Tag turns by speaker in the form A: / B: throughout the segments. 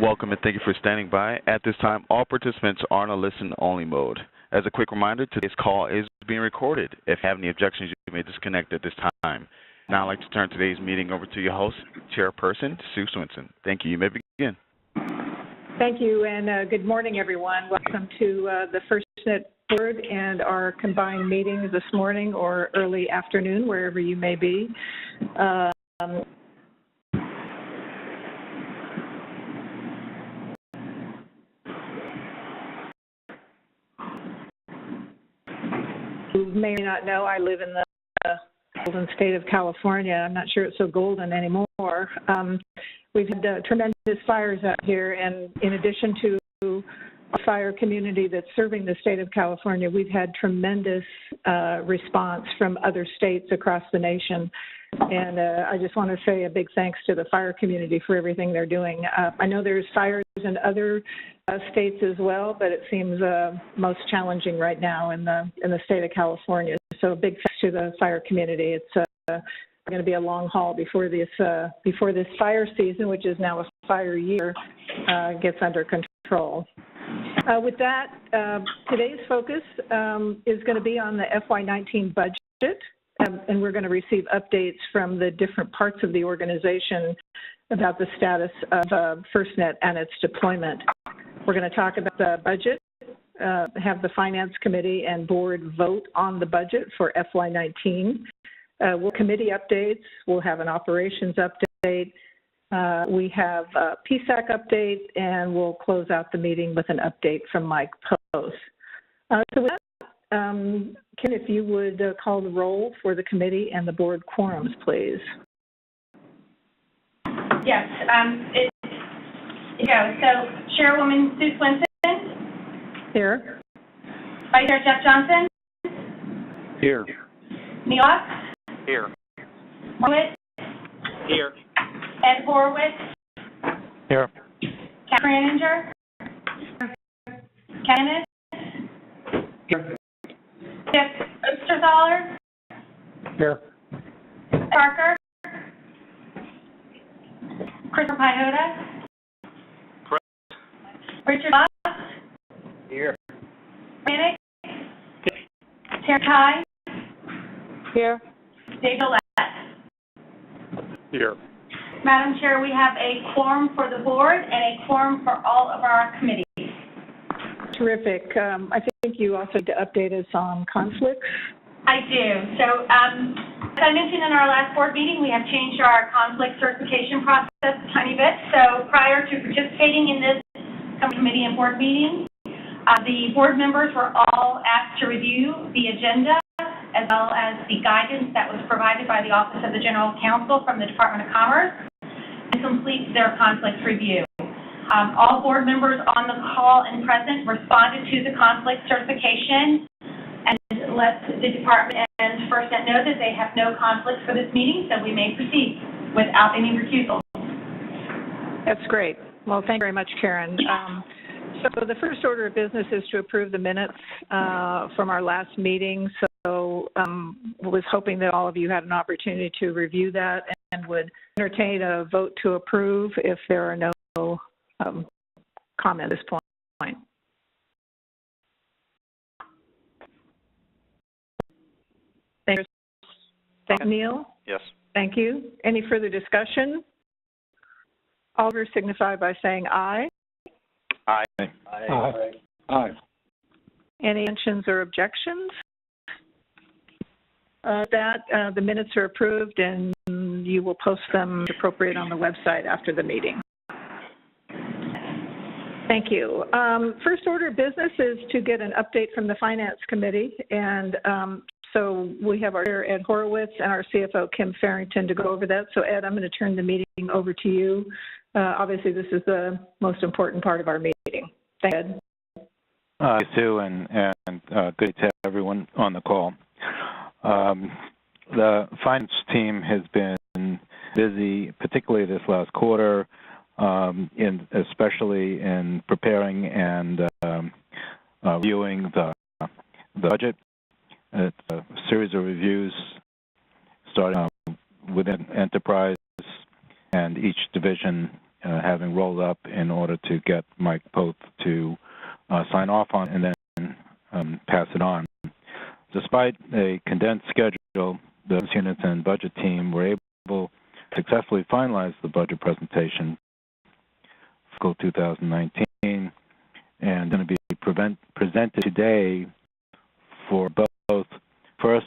A: Welcome and thank you for standing by. At this time, all participants are in a listen-only mode. As a quick reminder, today's call is being recorded. If you have any objections, you may disconnect at this time. Now I'd like to turn today's meeting over to your host, Chairperson Sue Swinson. Thank you. You may begin.
B: Thank you, and good morning, everyone. Welcome to the FirstNet Board and our combined meetings this morning or early afternoon, wherever you may be. You may not know I live in the golden state of California. I'm not sure it's so golden anymore. We've had tremendous fires out here, and in addition to a fire community that's serving the state of California, we've had tremendous response from other states across the nation. And I just want to say a big thanks to the fire community for everything they're doing. I know there's fires in other states as well, but it seems most challenging right now in the state of California. So a big thanks to the fire community. It's going to be a long haul before this fire season, which is now a fire year, gets under control. With that, today's focus is going to be on the FY19 budget, and we're going to receive updates from the different parts of the organization about the status of FirstNet and its deployment. We're going to talk about the budget, have the Finance Committee and Board vote on the budget for FY19. We'll committee updates. We'll have an operations update. We have a PSAC update, and we'll close out the meeting with an update from Mike Post. So with that, Ken, if you would call the roll for the committee and the board quorums, please.
C: Yes. So Chairwoman Sue Swinson.
B: Here.
C: Vice Chair Jeff Johnson.
D: Here.
C: Neil Ox.
D: Here.
C: Horowitz.
D: Here.
C: Ed Horowitz.
D: Here.
C: Catherine Anninger. Kenneth.
D: Here.
C: Chip Osterthaler.
D: Here.
C: Parker. Christopher Pyhota. Richard Boss.
D: Here.
C: Manick. Terry Ty.
B: Here.
C: Dave Gillette.
D: Here.
C: Madam Chair, we have a quorum for the board and a quorum for all of our committees.
B: Terrific. I think you also need to update us on conflicts.
C: I do. So as I mentioned in our last board meeting, we have changed our conflict certification process a tiny bit. So prior to participating in this committee and board meeting, the board members were all asked to review the agenda as well as the guidance that was provided by the Office of the General Counsel from the Department of Commerce and complete their conflicts review. All board members on the call and present responded to the conflict certification and let the department and FirstNet know that they have no conflicts for this meeting, so we may proceed without any recusals.
B: That's great. Well, thank you very much, Karen. So the first order of business is to approve the minutes from our last meeting. So was hoping that all of you had an opportunity to review that and would entertain a vote to approve if there are no comments at this point. Thank you, Neil.
D: Yes.
B: Thank you. Any further discussion? All of you signify by saying aye.
D: Aye. Aye. Aye. Aye.
B: Any mentions or objections? The minutes are approved, and you will post them as appropriate on the website after the meeting. Thank you. First order of business is to get an update from the Finance Committee, and so we have our Chair, Ed Horowitz, and our CFO, Kim Farrington, to go over that. So, Ed, I'm going to turn the meeting over to you. Obviously, this is the most important part of our meeting. Thank you, Ed.
E: Sue, and good to have everyone on the call. The finance team has been busy, particularly this last quarter, especially in preparing and reviewing the budget. It's a series of reviews starting within enterprise and each division having rolled up in order to get Mike Poth to sign off on and then pass it on. Despite a condensed schedule, the business units and budget team were able to successfully finalize the budget presentation for fiscal 2019 and going to be presented today for both first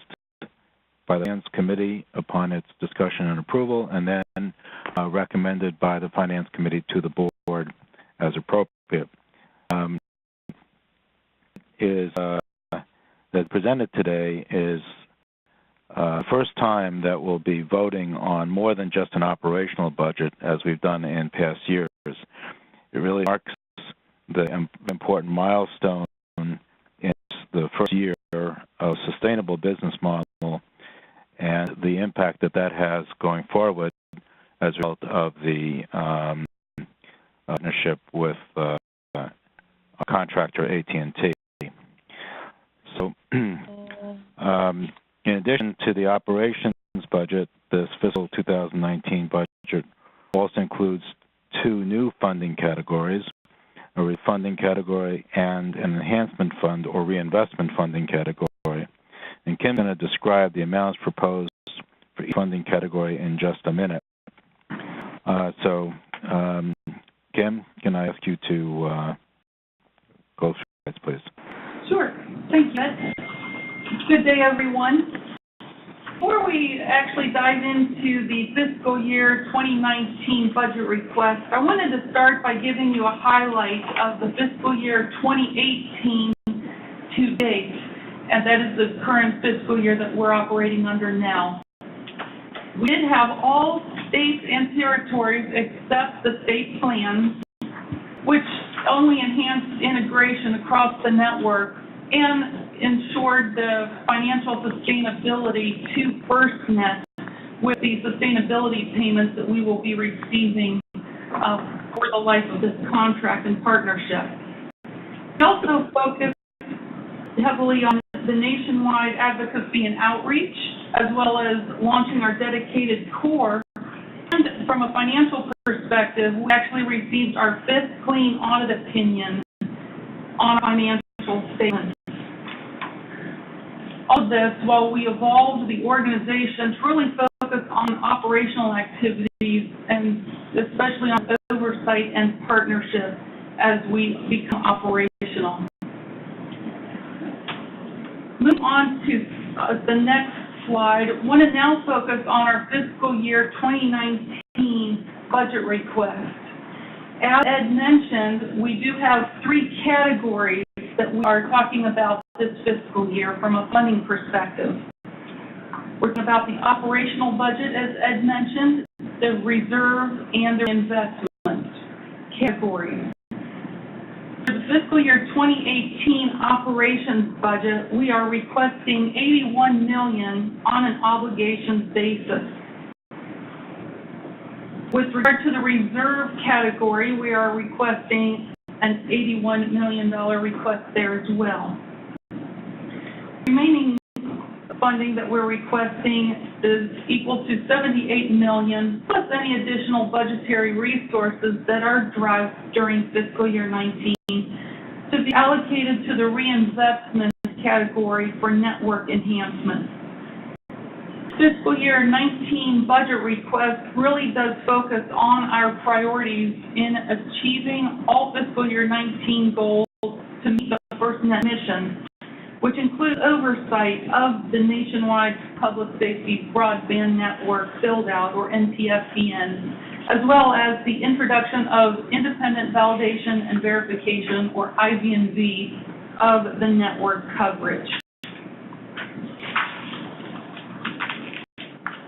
E: by the Finance Committee upon its discussion and approval, and then recommended by the Finance Committee to the Board as appropriate. That presented today is the first time that we'll be voting on more than just an operational budget as we've done in past years. It really marks the important milestone in the first year of sustainable business model and the impact that that has going forward as a result of the partnership with a contractor, AT&T. So, in addition to the operations budget, this fiscal 2019 budget also includes two new funding categories, a refunding category and an enhancement fund or reinvestment funding category. And Kim's going to describe the amounts proposed for each funding category in just a minute. Kim, can I ask you to go through this, please?
F: Sure. Thank you, Ed. Good day, everyone. Before we actually dive into the fiscal year 2019 budget request, I wanted to start by giving you a highlight of the fiscal year 2018 to date, and that is the current fiscal year that we're operating under now. We did have all states and territories except the state plans, which only enhanced integration across the network and ensured the financial sustainability to FirstNet with the sustainability payments that we will be receiving for the life of this contract and partnership. We also focused heavily on the nationwide advocacy and outreach, as well as launching our dedicated core. And from a financial perspective, we actually received our 5th clean audit opinion on financial statements. All of this while we evolved the organization to really focus on operational activities and especially on oversight and partnership as we become operational. Move on to the next slide. I want to now focus on our fiscal year 2019 budget request. As Ed mentioned, we do have 3 categories that we are talking about this fiscal year from a funding perspective. We're talking about the operational budget, as Ed mentioned, the reserve, and the investment categories. For the fiscal year 2018 operations budget, we are requesting $81 million on an obligations basis. With regard to the reserve category, we are requesting an $81 million request there as well. Remaining funding that we're requesting is equal to $78 million plus any additional budgetary resources that are derived during fiscal year 19 to be allocated to the reinvestment category for network enhancement. Fiscal year 19 budget request really does focus on our priorities in achieving all fiscal year 19 goals to meet the FirstNet mission, which includes oversight of the nationwide public safety broadband network build-out, or NPSBN, as well as the introduction of independent validation and verification, or IVNV, of the network coverage.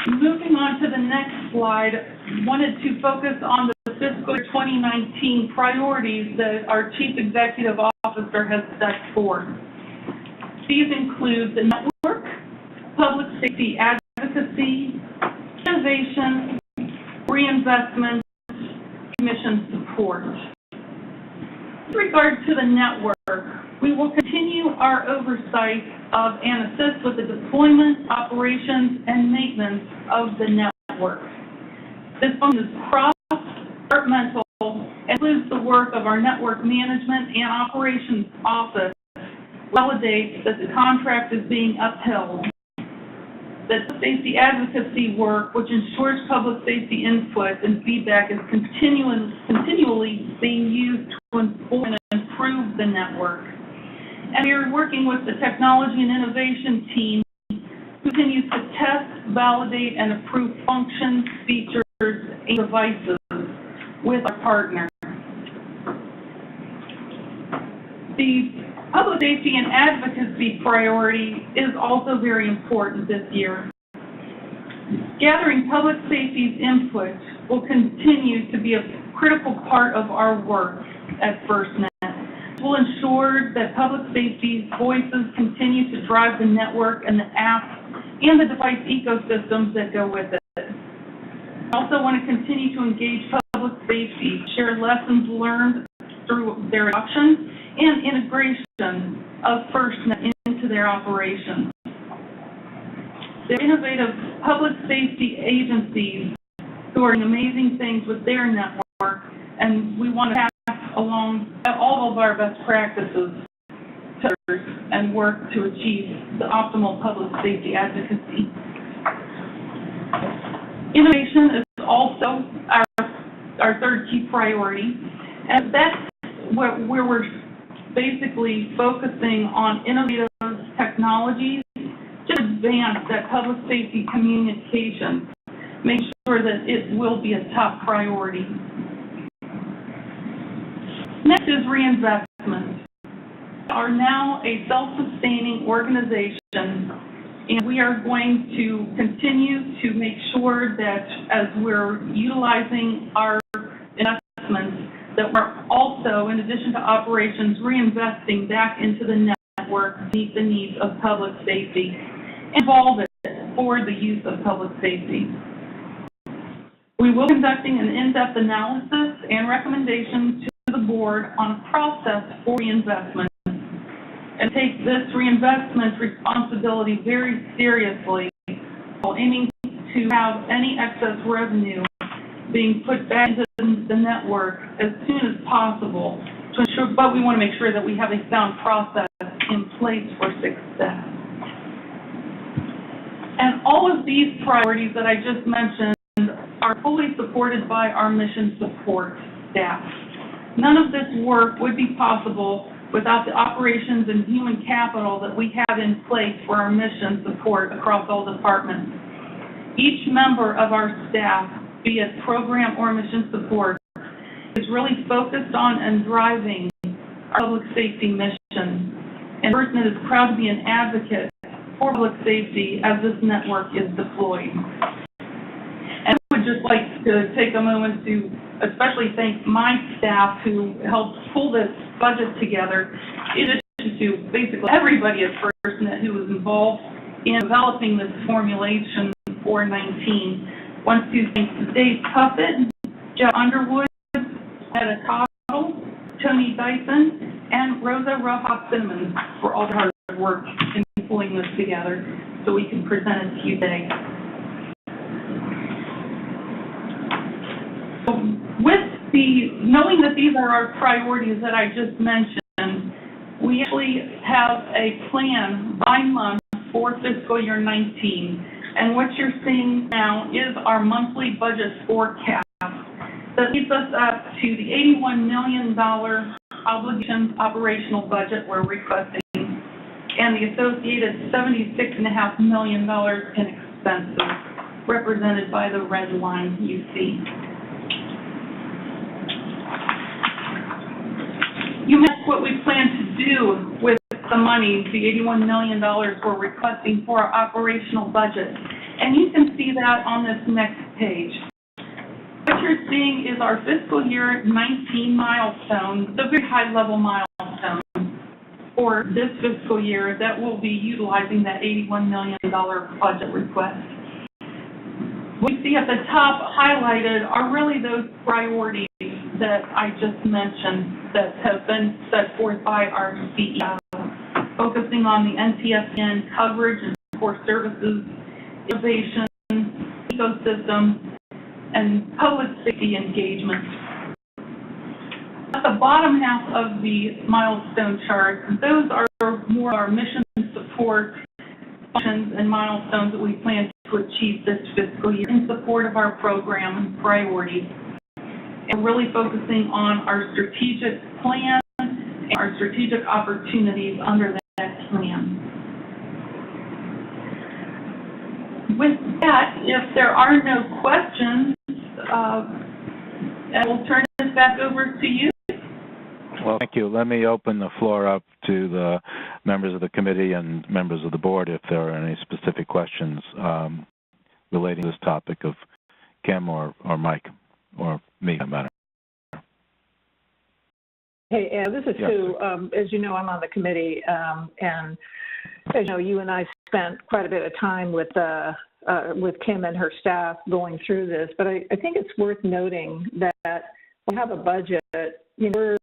F: Moving on to the next slide, wanted to focus on the fiscal year 2019 priorities that our Chief Executive Officer has set forth. These include the network, public safety advocacy, innovation, reinvestment, and mission support. With regard to the network, we will continue our oversight of and assist with the deployment, operations, and maintenance of the network. This functions across our departmental, includes the work of our network management and operations office, validates that the contract is being upheld. That safety advocacy work, which ensures public safety input and feedback, is continually being used to inform and improve the network. And we are working with the technology and innovation team who continues to test, validate, and approve functions, features, and devices with our partners. The public safety and advocacy priority is also very important this year. Gathering public safety's input will continue to be a critical part of our work at FirstNet. It will ensure that public safety voices continue to drive the network and the apps and the device ecosystems that go with it. I also want to continue to engage public safety, share lessons learned through their adoption and integration of FirstNet into their operations. They're innovative public safety agencies who are doing amazing things with their network, and we want to pass along all of our best practices to others and work to achieve the optimal public safety advocacy. Innovation is also our third key priority, and that's where we're basically focusing on innovative technologies to advance that public safety communication, make sure that it will be a top priority. Next is reinvestment. We are now a self-sustaining organization, and we are going to continue to make sure that as we're utilizing our investments, that we're also, in addition to operations, reinvesting back into the network to meet the needs of public safety, involve it for the use of public safety. We will be conducting an in-depth analysis and recommendations to the board on a process for reinvestment and take this reinvestment responsibility very seriously, while aiming to have any excess revenue being put back into the network as soon as possible to ensure, but we want to make sure that we have a sound process in place for success. And all of these priorities that I just mentioned are fully supported by our mission support staff. None of this work would be possible without the operations and human capital that we have in place for our mission support across all departments. Each member of our staff, be it program or mission support, is really focused on and driving our public safety mission. And FirstNet is proud to be an advocate for public safety as this network is deployed. And I would just like to take a moment to especially thank my staff who helped pull this budget together, in addition to basically everybody at FirstNet who was involved in developing this formulation for 19. Want to thank Dave Puffett, Jeff Underwood, Etta Cottle, Tony Dyson, and Rosa Rojas-Simmons for all the hard work in pulling this together so we can present it to you today. So knowing that these are our priorities that I just mentioned, we actually have a plan by month for fiscal year 19. And what you're seeing now is our monthly budget forecast that leads us up to the $81 million obligations operational budget we're requesting and the associated $76.5 million in expenses, represented by the red line you see. You asked what we plan to do with the money, the $81 million we're requesting for our operational budget. And you can see that on this next page. What you're seeing is our fiscal year 19 milestone, the very high-level milestone for this fiscal year that will be utilizing that $81 million budget request. What you see at the top highlighted are really those priorities that I just mentioned that have been set forth by our CEO, focusing on the NTSN coverage and core services, innovation, ecosystem, and public safety engagement. bottom half of the milestone chart, those are more our mission support functions and milestones that we plan to achieve this fiscal year in support of our program and priorities. And really focusing on our strategic plan and our strategic opportunities under that plan. With that, if there are no questions, I will turn this back over to you.
E: Well, thank you. Let me open the floor up to the members of the committee and members of the board if there are any specific questions relating to this topic of Kim or Mike or me, no matter.
B: Hey, this is Sue. As you know, I'm on the committee, and as you know, you and I spent quite a bit of time with Kim and her staff going through this. But I think it's worth noting that we have a budget. We're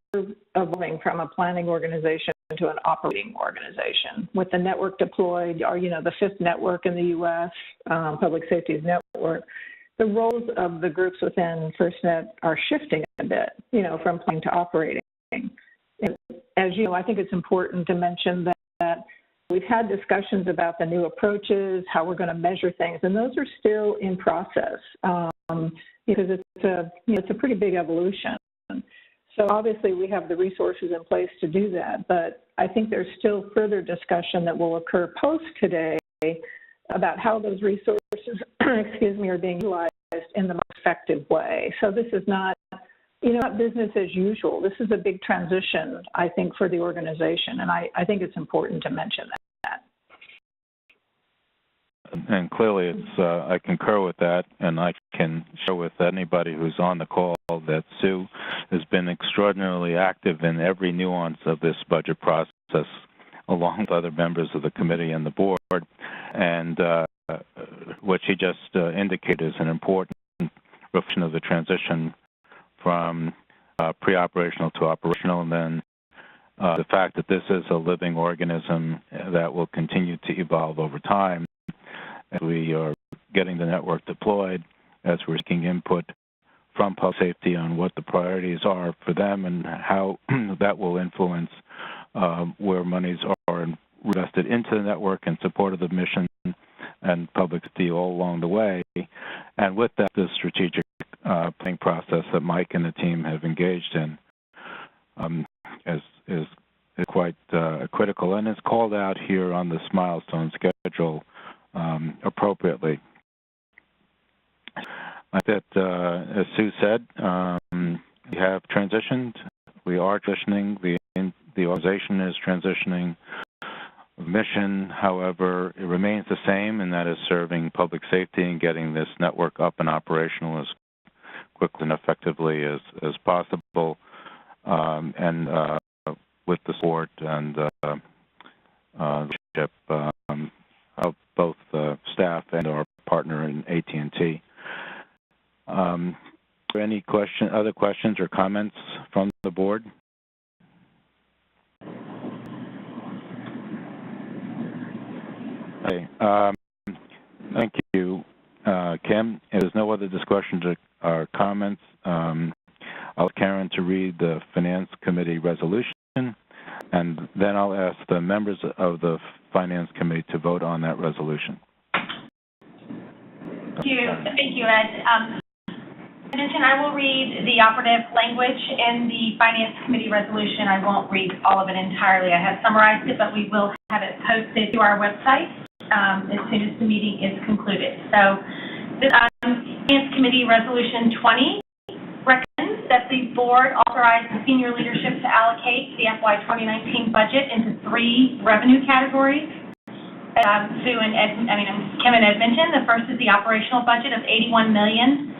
B: evolving from a planning organization to an operating organization. With the network deployed, or the fifth network in the U.S., Public Safety's network, the roles of the groups within FirstNet are shifting a bit, from planning to operating. And as you know, I think it's important to mention that we've had discussions about the new approaches, how we're going to measure things, and those are still in process because it's a pretty big evolution. So obviously we have the resources in place to do that, but I think there's still further discussion that will occur post today about how those resources, are being utilized in the most effective way. So this is not, not business as usual. This is a big transition, I think, for the organization, and I think it's important to mention that.
E: And clearly, it's I concur with that, and I can share with anybody who's on the call that Sue has been extraordinarily active in every nuance of this budget process, along with other members of the committee and the board. And what she just indicated is an important reflection of the transition from pre-operational to operational, and then the fact that this is a living organism that will continue to evolve over time. As we are getting the network deployed, as we're seeking input from public safety on what the priorities are for them and how that will influence where monies are invested into the network in support of the mission and public safety all along the way. And with that, the strategic planning process that Mike and the team have engaged in is quite critical, and is called out here on this milestone schedule appropriately. Like that, as Sue said, we have transitioned. We are transitioning. The organization is transitioning. The mission, however, it remains the same, and that is serving public safety and getting this network up and operational as quickly and effectively as possible, and with the support and leadership of both staff and our partner in AT&T. Are there any other questions or comments from the board? Okay. Thank you, Kim. If there's no other discussions or comments, I'll ask Karen to read the Finance Committee resolution, and then I'll ask the members of the Finance Committee to vote on that resolution.
C: Thank you, Ed. In addition, I will read the operative language in the Finance Committee resolution. I won't read all of it entirely. I have summarized it, but we will have it posted to our website as soon as the meeting is concluded. So, the Finance Committee Resolution 20 recommends that the board authorize the senior leadership to allocate the FY 2019 budget into 3 revenue categories. Kim and Ed mentioned, the first is the operational budget of $81 million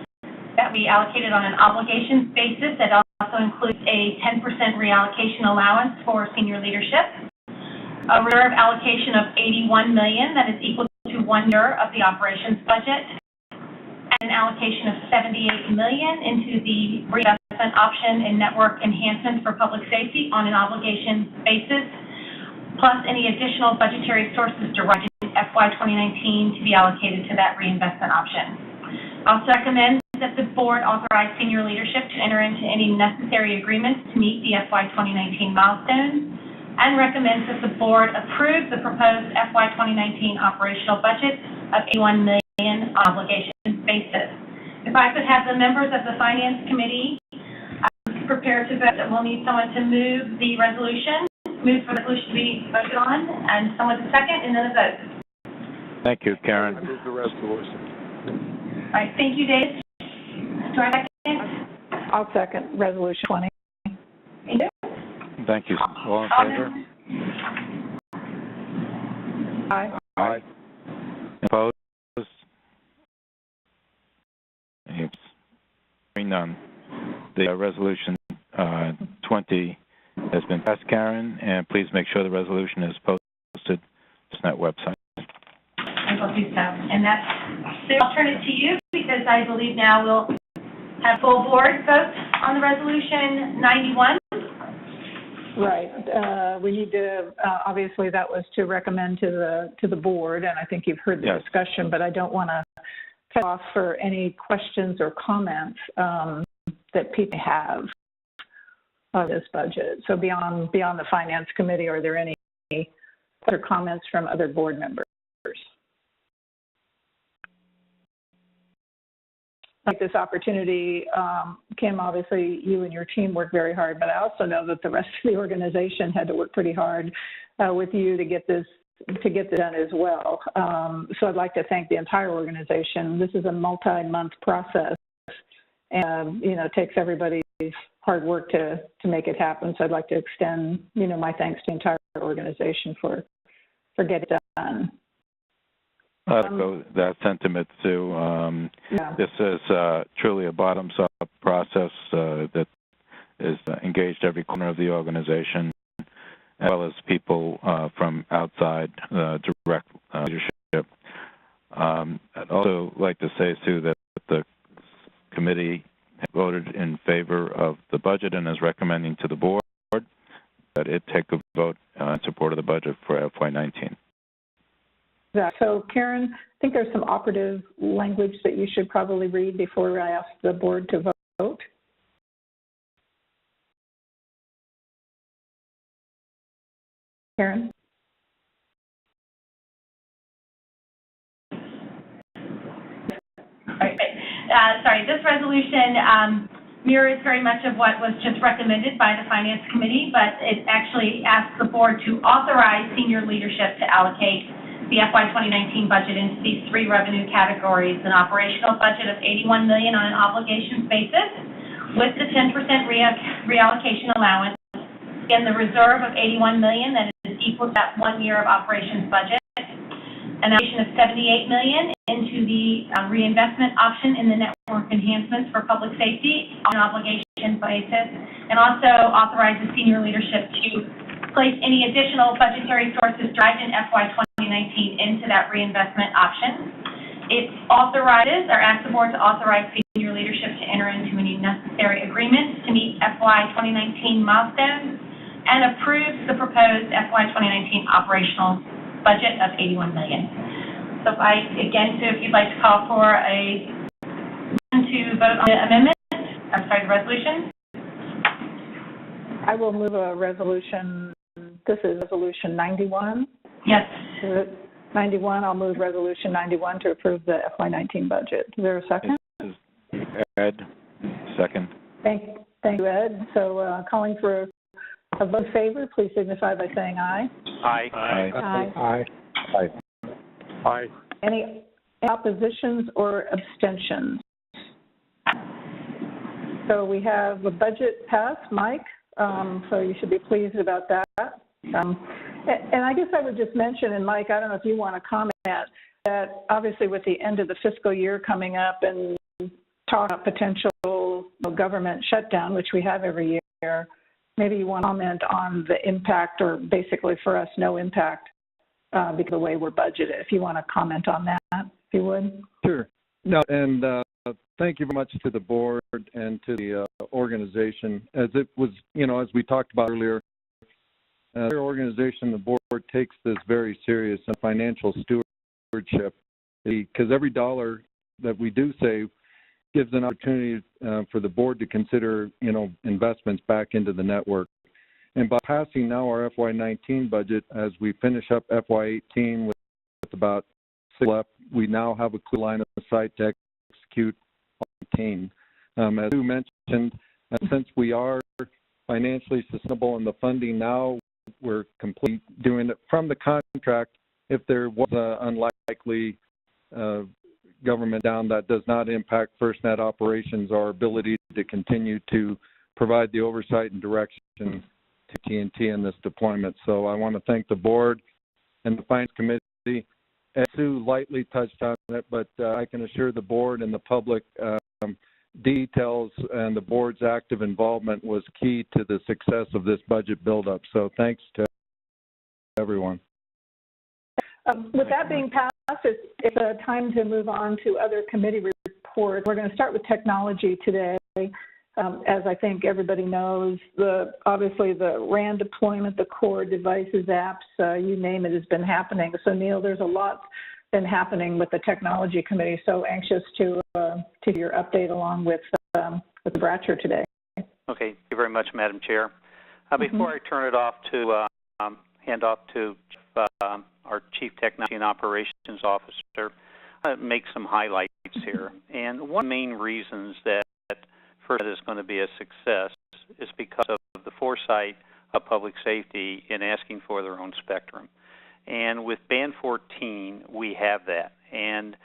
C: that we allocated on an obligations basis. That also includes a 10% reallocation allowance for senior leadership, a reserve allocation of $81 million that is equal to 1 year of the operations budget, and an allocation of $78 million into the reinvestment option and network enhancement for public safety on an obligation basis, plus any additional budgetary sources derived in FY 2019 to be allocated to that reinvestment option. I also recommend that the board authorize senior leadership to enter into any necessary agreements to meet the FY 2019 milestones, and recommends that the board approve the proposed FY 2019 operational budget of $81 million on obligation basis. If I could have the members of the Finance Committee prepare to vote, we'll need someone to move the resolution, move for the resolution to be voted on, and someone to second, and then a vote.
E: Thank you, Karen.
D: I move the resolution.
C: All right, thank you, Dave. Do I have a second?
B: I'll second Resolution 20.
C: Thank you.
E: Thank you. All in favor?
B: Aye.
D: Aye.
E: Opposed? Hearing none. The resolution 20 has been passed, Karen, and please make sure the resolution is posted to the FirstNet website.
C: I will do so. And that's, I'll turn it to you because I believe now we'll have full board vote on the resolution 91.
B: Right. We need to, obviously that was to recommend to the board, and I think you've heard the
E: Yes.
B: discussion, but I don't want to cut off for any questions or comments that people have of this budget. So beyond the Finance Committee, are there any other comments from other board members? Like this opportunity, Kim, obviously you and your team worked very hard, but I also know that the rest of the organization had to work pretty hard with you to get this done as well. So I'd like to thank the entire organization. This is a multi-month process, and it takes everybody's hard work to make it happen. So I'd like to extend my thanks to the entire organization for getting it done.
E: Echo that sentiment, Sue.
B: Yeah.
E: This is truly a bottoms-up process that is engaged every corner of the organization, as well as people from outside direct leadership. I'd also like to say, Sue, that the committee voted in favor of the budget and is recommending to the board that it take a vote in support of the budget for FY19.
B: So, Karen, I think there's some operative language that you should probably read before I ask the board to vote. Karen?
C: Sorry, this resolution mirrors very much of what was just recommended by the Finance Committee, but it actually asks the board to authorize senior leadership to allocate the FY 2019 budget into these three revenue categories: an operational budget of $81 million on an obligations basis, with the 10% reallocation allowance, and the reserve of $81 million that is equal to that 1 year of operations budget, an allocation of $78 million into the reinvestment option in the network enhancements for public safety on an obligation basis, and also authorizes senior leadership to place any additional budgetary sources derived in FY 2019 into that reinvestment option. It authorizes, or asks the board to authorize senior leadership to enter into any necessary agreements to meet FY 2019 milestones, and approves the proposed FY 2019 operational budget of $81 million. So if if you'd like to call for a motion to vote on the amendment, the resolution.
B: I will move a resolution. This is Resolution 91.
C: Yes.
B: 91, I'll move Resolution 91 to approve the FY19 budget. Is there a second?
E: Ed, second.
B: Thank you, Ed. So calling for a vote in favor, please signify by saying aye.
D: Aye.
E: Aye.
B: Aye.
D: Aye. Aye.
B: Any oppositions or abstentions? So we have a budget pass, Mike, so you should be pleased about that. And I guess I would just mention, and Mike, I don't know if you want to comment, that obviously with the end of the fiscal year coming up and talk about potential government shutdown, which we have every year, maybe you want to comment on the impact, or basically for us, no impact because of the way we're budgeted. If you want to comment on that, if you would.
G: Sure. No, and thank you very much to the board and to the organization. As it was, as we talked about earlier, the organization, the board takes this very serious and financial stewardship, because every dollar that we do save gives an opportunity for the board to consider, investments back into the network. And by passing now our FY19 budget, as we finish up FY18 with about 6 left, we now have a clear line of sight to execute on 18. As you mentioned, since we are financially sustainable in the funding now, we're completely doing it from the contract. If there was an unlikely government down, that does not impact FirstNet operations, our ability to continue to provide the oversight and direction to AT&T in this deployment. So I want to thank the board and the Finance Committee. Sue lightly touched on it, but I can assure the board and the public details and the board's active involvement was key to the success of this budget buildup. So thanks to everyone.
B: With that being passed, it's time to move on to other committee reports. We're going to start with technology today. As I think everybody knows, obviously the RAN deployment, the core devices, apps, you name it, has been happening. So Neil, there's a lot been happening with the technology committee. So anxious to your update along with Bratcher today.
H: Okay, thank you very much, Madam Chair. Before I turn it off to hand off to our Chief Technology and Operations Officer, I'll make some highlights here. And one of the main reasons that FirstNet is going to be a success is because of the foresight of public safety in asking for their own spectrum. And with Band 14, we have that. And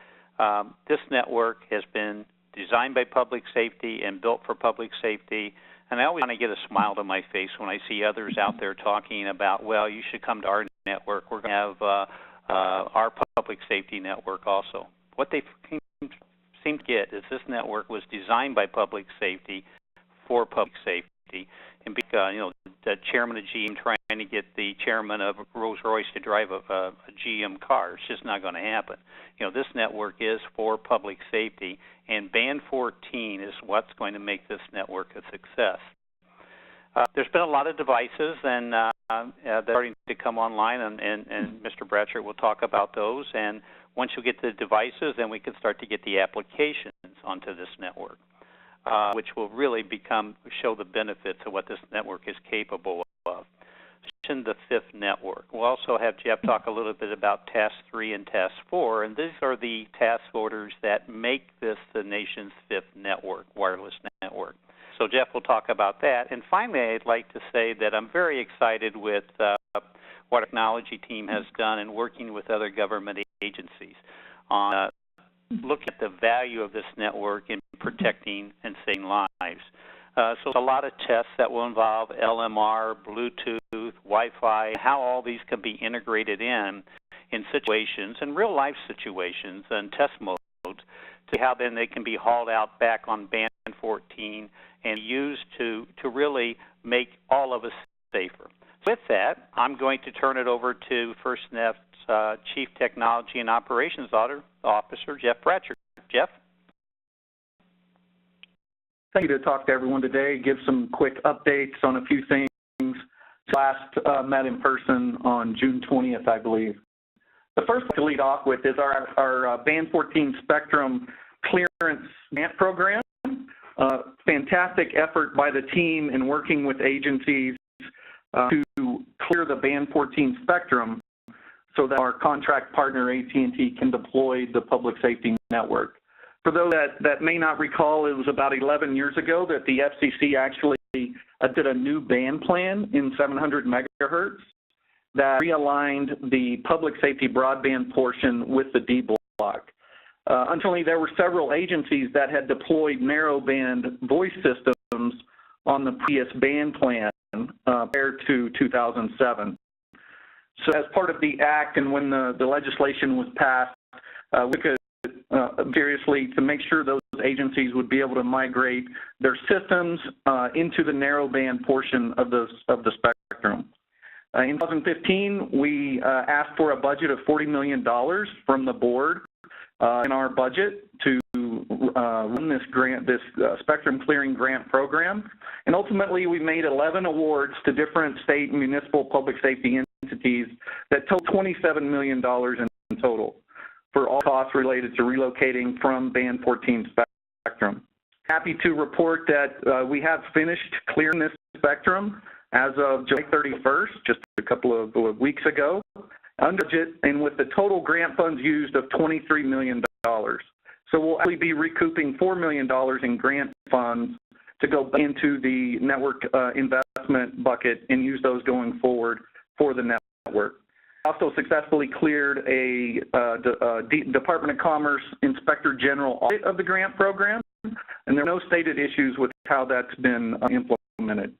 H: this network has been designed by public safety and built for public safety. And I always want to get a smile to my face when I see others out there talking about, well, you should come to our network. We're going to have our public safety network also. What they seem to get is this network was designed by public safety for public safety. And the chairman of GM trying to get the chairman of Rolls-Royce to drive a GM car, it's just not going to happen. This network is for public safety, and Band 14 is what's going to make this network a success. There's been a lot of devices, and they're starting to come online, and Mr. Bratcher will talk about those. And once you get the devices, then we can start to get the applications onto this network, which will really show the benefits of what this network is capable of. The fifth network. We'll also have Jeff talk a little bit about Task 3 and Task 4, and these are the task orders that make this the nation's fifth network, wireless network. So Jeff will talk about that. And finally, I'd like to say that I'm very excited with what our technology team has done in working with other government agencies on looking at the value of this network in protecting and saving lives. So a lot of tests that will involve LMR, Bluetooth, Wi-Fi, how all these can be integrated in situations, in real-life situations and test modes, to see how then they can be hauled out back on Band 14 and used to really make all of us safer. With that, I'm going to turn it over to FirstNet's Chief Technology and Operations Officer, Jeff Bratcher. Jeff?
I: Thank you to talk to everyone today, give some quick updates on a few things. Last met in person on June 20th, I believe. The first to lead off with is our Band 14 Spectrum Clearance Grant Program. Fantastic effort by the team in working with agencies to clear the Band 14 spectrum so that our contract partner AT&T can deploy the public safety network. For those that may not recall, it was about 11 years ago that the FCC actually did a new band plan in 700 megahertz that realigned the public safety broadband portion with the D block. Unfortunately, there were several agencies that had deployed narrowband voice systems on the previous band plan prior to 2007. So as part of the act and when the legislation was passed, we could seriously to make sure those agencies would be able to migrate their systems into the narrowband portion of the spectrum. In 2015, we asked for a budget of $40 million from the board in our budget to run this grant, this spectrum clearing grant program, and ultimately we made 11 awards to different state and municipal public safety entities that total $27 million in total for all costs related to relocating from Band 14 spectrum. Happy to report that we have finished clearing this spectrum as of July 31st, just a couple of weeks ago, under budget and with the total grant funds used of $23 million. So we'll actually be recouping $4 million in grant funds to go into the network investment bucket and use those going forward for the network. Also successfully cleared a Department of Commerce Inspector General audit of the grant program, and there are no stated issues with how that's been implemented.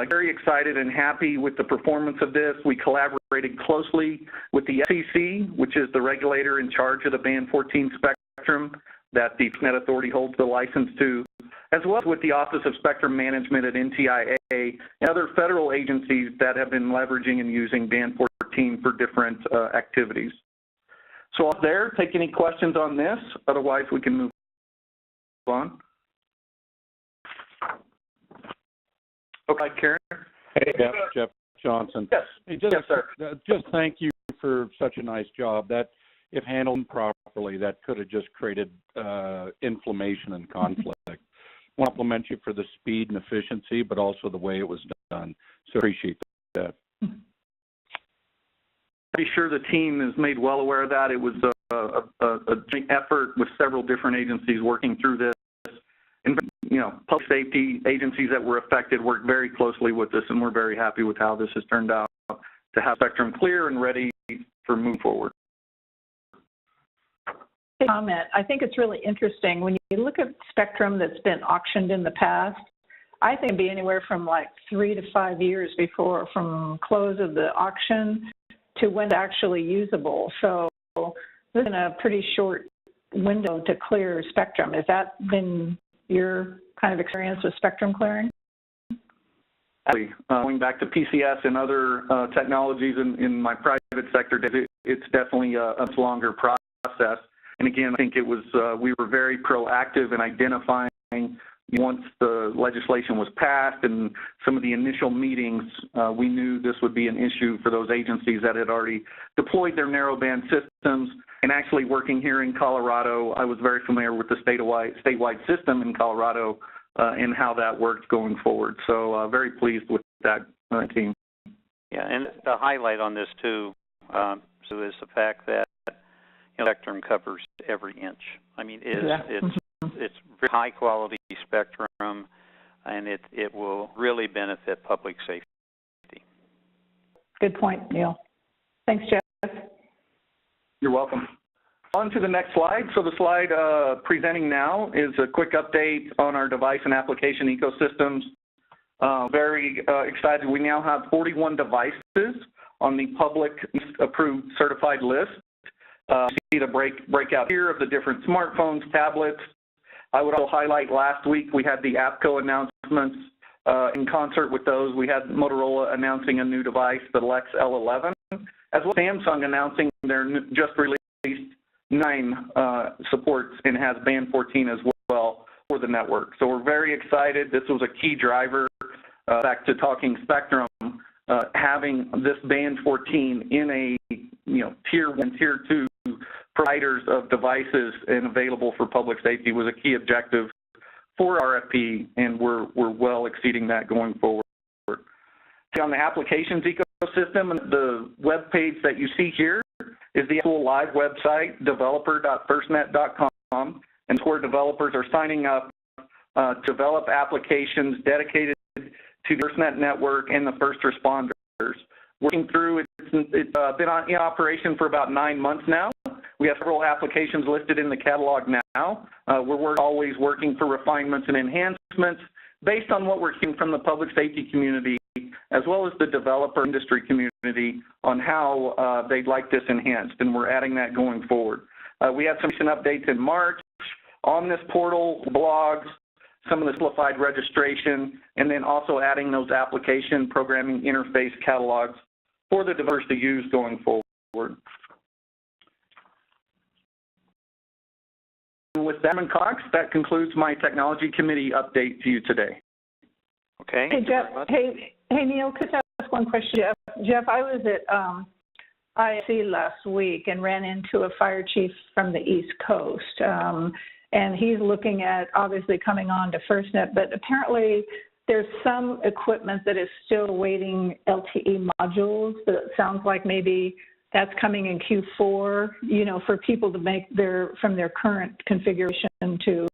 I: Very excited and happy with the performance of this. We collaborated closely with the FCC, which is the regulator in charge of the Band 14 spectrum that the FirstNet Authority holds the license to, as well as with the Office of Spectrum Management at NTIA and other federal agencies that have been leveraging and using Band 14 for different activities. So I'll take any questions on this. Otherwise, we can move on. Okay, Karen.
D: Hey, Jeff Johnson.
I: Yes.
D: Hey, just,
I: yes, sir.
D: Just thank you for such a nice job. That, if handled properly, that could have just created inflammation and conflict. I want to compliment you for the speed and efficiency, but also the way it was done. So appreciate that.
I: Be sure the team is made well aware of that. It was a joint effort with several different agencies working through this. And, you know, public safety agencies that were affected worked very closely with us, and we're very happy with how this has turned out to have spectrum clear and ready for moving forward.
B: Comment. I think it's really interesting when you look at spectrum that's been auctioned in the past. I think it'd be anywhere from like 3 to 5 years before from close of the auction to when it's actually usable. So this is in a pretty short window to clear spectrum. Has that been your kind of experience with spectrum clearing?
I: Going back to PCS and other technologies in my private sector, it's definitely a much longer process. And again, I think it was we were very proactive in identifying once the legislation was passed and some of the initial meetings, we knew this would be an issue for those agencies that had already deployed their narrowband systems. And actually working here in Colorado, I was very familiar with the statewide system in Colorado and how that worked going forward. So very pleased with that team.
H: Yeah, and the highlight on this too, Sue, is the fact that spectrum covers every inch. I mean, it's very high quality spectrum, and it will really benefit public safety.
B: Good point, Neil. Thanks, Jeff.
I: You're welcome. On to the next slide. So the slide presenting now is a quick update on our device and application ecosystems. Very excited. We now have 41 devices on the public approved certified list. You see the breakout here of the different smartphones, tablets. I would also highlight last week we had the APCO announcements. In concert with those, we had Motorola announcing a new device, the Lex L11, as well as Samsung announcing their just released 9 supports and has Band 14 as well for the network. So we're very excited. This was a key driver, back to talking spectrum, having this Band 14 in a Tier 1, Tier 2 providers of devices and available for public safety was a key objective for RFP, and we're well exceeding that going forward. On the applications ecosystem, the web page that you see here is the actual live website, developer.firstnet.com, and it's where developers are signing up to develop applications dedicated to the FirstNet network and the first responders. Working through, it's been in operation for about 9 months now. We have several applications listed in the catalog now. We're always working for refinements and enhancements based on what we're hearing from the public safety community as well as the developer industry community on how they'd like this enhanced, and we're adding that going forward. We had some recent updates in March on this portal, blogs, some of the simplified registration, and then also adding those application programming interface catalogs for the developers to use going forward. With that, Cox, that concludes my technology committee update to you today.
H: Okay.
B: Hey, Jeff. Hey, Neil, could I ask one question? Jeff, I was at IC last week and ran into a fire chief from the East Coast. and he's looking at obviously coming on to FirstNet, but apparently there's some equipment that is still waiting LTE modules, but it sounds like maybe that's coming in Q4, you know, for people to make from their current configuration to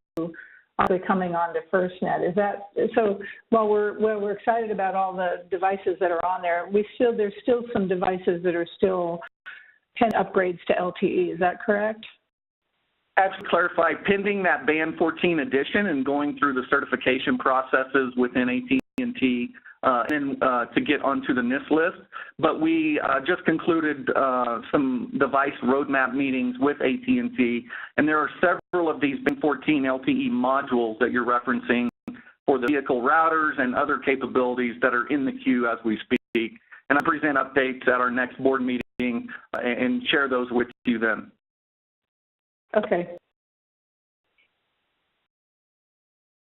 B: obviously coming on to FirstNet. Is that, so while we're excited about all the devices that are on there, there's still some devices that are still pending upgrades to LTE, is that correct?
I: Actually, clarify, pending that Band 14 edition and going through the certification processes within AT&T to get onto the NIST list. But we just concluded some device roadmap meetings with AT&T, and there are several of these Band 14 LTE modules that you're referencing for the vehicle routers and other capabilities that are in the queue as we speak. And I'll present updates at our next board meeting and share those with you then.
B: Okay.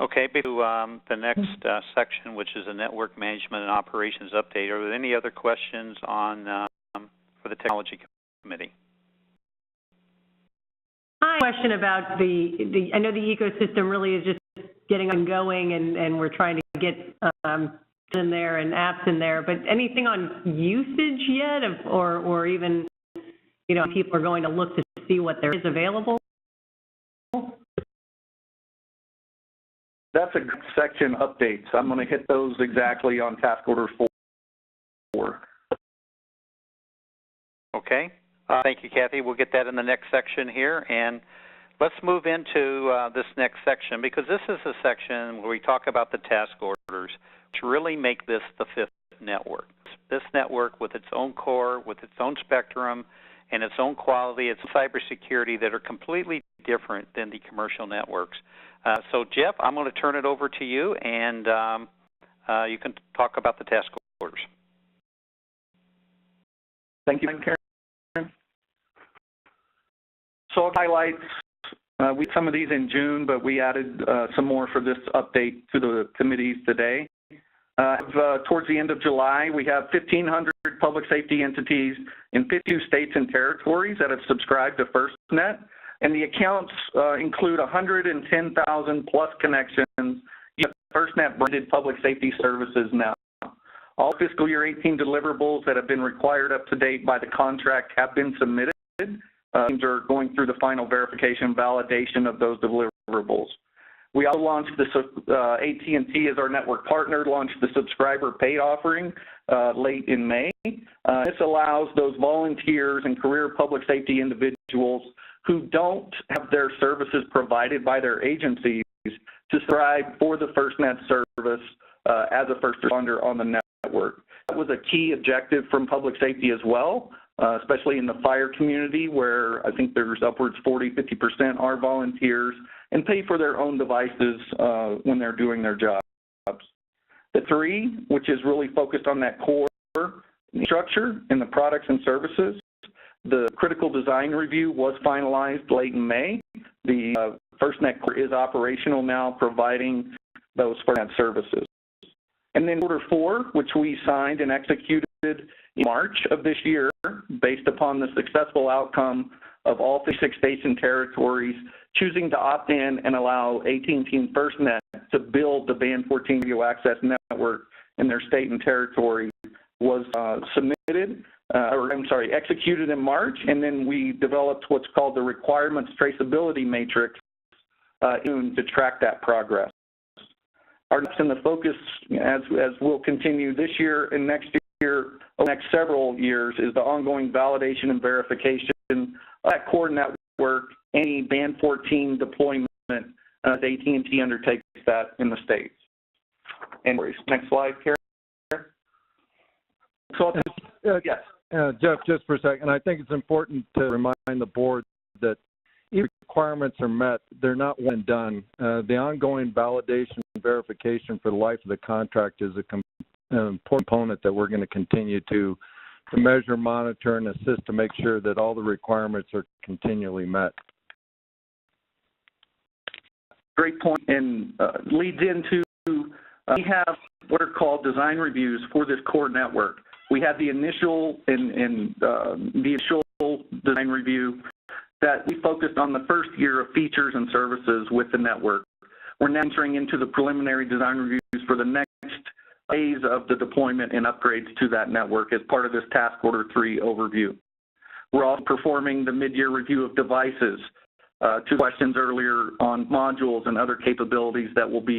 H: Okay, to the next section, which is a network management and operations update. Are there any other questions on for the technology committee?
J: Hi. Question about the I know the ecosystem really is just getting ongoing, and we're trying to get in there and apps in there. But anything on usage yet, or even, you know, people are going to look to see what there is available?
I: That's a good section updates. I'm going to hit those exactly on task order 4.
H: Okay. Thank you, Kathy. We'll get that in the next section here. And let's move into this next section, because this is a section where we talk about the task orders, which really make this the fifth network. This network with its own core, with its own spectrum, and its own quality, its cybersecurity that are completely different than the commercial networks. So, Jeff, I'm going to turn it over to you, and you can talk about the task orders.
I: Thank you, Karen. So, highlights. We had some of these in June, but we added some more for this update to the committees today. Towards the end of July, we have 1,500 public safety entities in 52 states and territories that have subscribed to FirstNet, and the accounts include 110,000 plus connections. FirstNet branded public safety services now. All fiscal year 18 deliverables that have been required up to date by the contract have been submitted. Teams are going through the final verification validation of those deliverables. We also launched AT&T as our network partner, launched the subscriber paid offering late in May. This allows those volunteers and career public safety individuals who don't have their services provided by their agencies to subscribe for the FirstNet service as a first responder on the network. That was a key objective from public safety as well, especially in the fire community, where I think there's upwards 40–50% are volunteers and pay for their own devices when they're doing their jobs. The 3, which is really focused on that core structure and the products and services. The critical design review was finalized late in May. The FirstNet core is operational now, providing those FirstNet services. And then order 4, which we signed and executed in March of this year, based upon the successful outcome of all 56 states and territories choosing to opt in and allow AT&T and FirstNet to build the Band 14 radio access network in their state and territory, was executed in March, and then we developed what's called the requirements traceability matrix to track that progress. Our next in the focus, as we'll continue this year and next year, next several years, is the ongoing validation and verification of that core network, any Band 14 deployment as AT&T undertakes that in the states. And next slide, Karen. So, yes.
G: Jeff, just for a second, I think it's important to remind the board that if requirements are met, they're not one and done. The ongoing validation and verification for the life of the contract is an important component that we're going to continue to measure, monitor, and assist to make sure that all the requirements are continually met.
I: Great point, and leads into we have what are called design reviews for this core network. We had the initial design review that we focused on the first year of features and services with the network. We're now entering into the preliminary design reviews for the next phase of the deployment and upgrades to that network as part of this Task Order 3 overview. We're also performing the mid-year review of devices, to questions earlier on modules and other capabilities that will be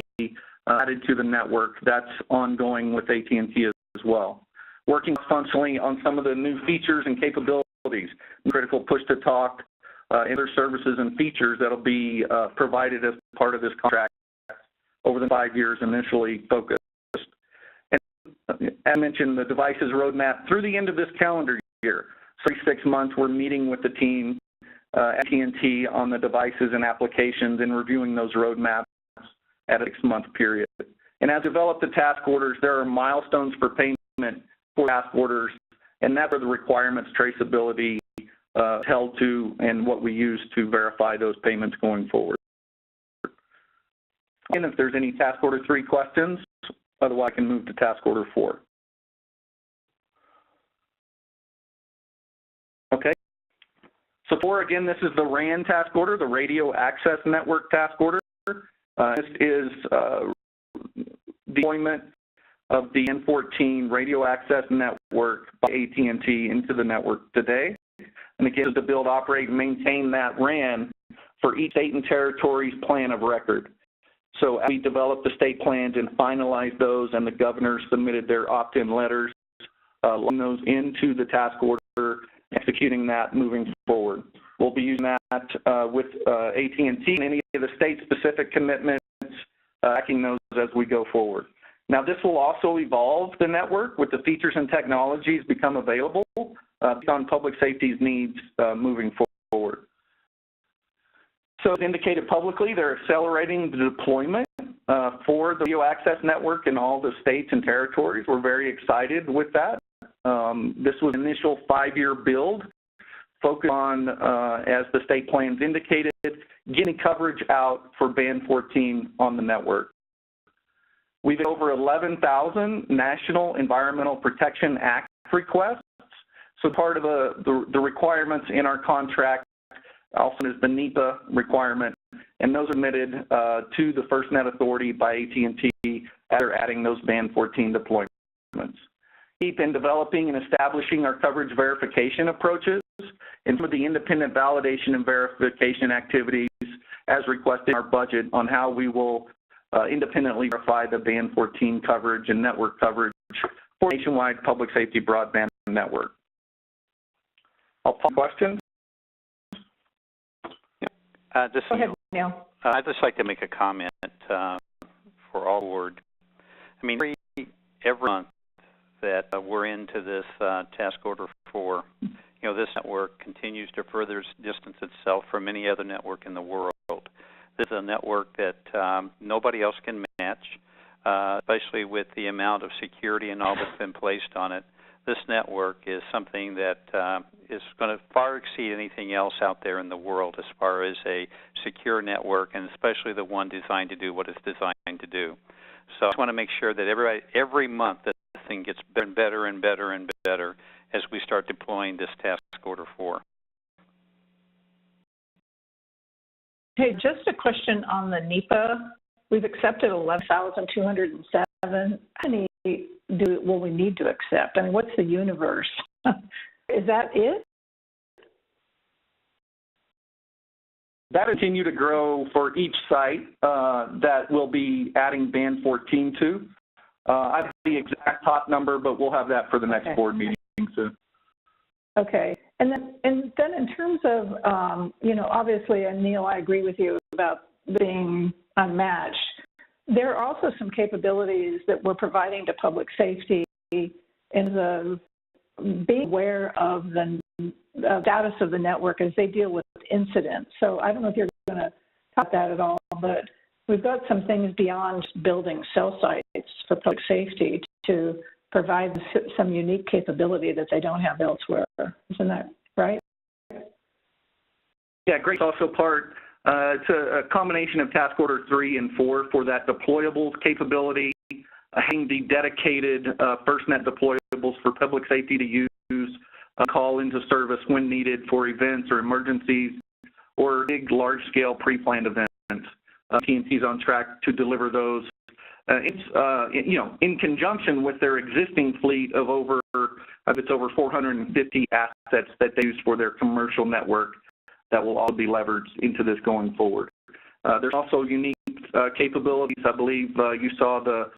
I: added to the network. That's ongoing with AT&T as well. Working functionally on some of the new features and capabilities, critical push-to-talk, other services and features that will be provided as part of this contract over the 5 years initially focused. And I mentioned the devices roadmap through the end of this calendar year. So 6 months, we're meeting with the team at AT&T on the devices and applications and reviewing those roadmaps at a 6-month period. And as develop the task orders, there are milestones for payment for task orders, and that's where the requirements traceability held to and what we use to verify those payments going forward. And if there's any Task Order 3 questions, otherwise I can move to Task Order 4. Okay. So 4, again, this is the RAN task order, the Radio Access Network task order. This is deployment of the N14 radio access network by AT&T into the network today. And again, is to build, operate, and maintain that RAN for each state and territory's plan of record. So as we develop the state plans and finalize those, and the governors submitted their opt-in letters, loading those into the task order, executing that moving forward. We'll be using that with AT&T and any of the state-specific commitments, tracking those as we go forward. Now, this will also evolve the network with the features and technologies become available on public safety's needs moving forward. So as indicated publicly, they're accelerating the deployment for the radio access network in all the states and territories. We're very excited with that. This was an initial 5-year build focused on, as the state plans indicated, getting coverage out for Band 14 on the network. We've had over 11,000 National Environmental Protection Act requests. So part of the requirements in our contract also is the NEPA requirement, and those are admitted to the FirstNet Authority by AT&T after adding those Band 14 deployments. Keep in developing and establishing our coverage verification approaches and some of the independent validation and verification activities as requested in our budget on how we will independently verify the Band 14 coverage and network coverage for nationwide public safety broadband network. I'll pause questions.
B: Go ahead, Neil.
H: I'd just like to make a comment for all board. I mean, every month that we're into this task order 4, you know, this network continues to further distance itself from any other network in the world. This is a network that nobody else can match, especially with the amount of security and all that's been placed on it. This network is something that is going to far exceed anything else out there in the world as far as a secure network, and especially the one designed to do what it's designed to do. So I just want to make sure that every month that this thing gets better and better and better and better as we start deploying this task order 4.
B: Hey, just a question on the NEPA. We've accepted 11,207. How many will we need to accept? I mean, what's the universe? Is that it?
I: That will continue to grow for each site that we'll be adding Band 14 to. I have the exact top number, but we'll have that for the next board meeting soon.
B: Okay. And then in terms of, you know, obviously, and Neil, I agree with you about being unmatched. There are also some capabilities that we're providing to public safety in the being aware of the status of the network as they deal with incidents. So I don't know if you're going to talk that at all, but we've got some things beyond building cell sites for public safety to provide some unique capability that they don't have elsewhere. Isn't that right?
I: Yeah, great. Also part, it's a combination of task order 3 and 4 for that deployable capability, having the dedicated FirstNet deployables for public safety to use, call into service when needed for events or emergencies, or big, large-scale pre-planned events. AT&T is on track to deliver those in conjunction with their existing fleet of over 450 assets that they use for their commercial network that will all be leveraged into this going forward. There's also unique capabilities. I believe you saw the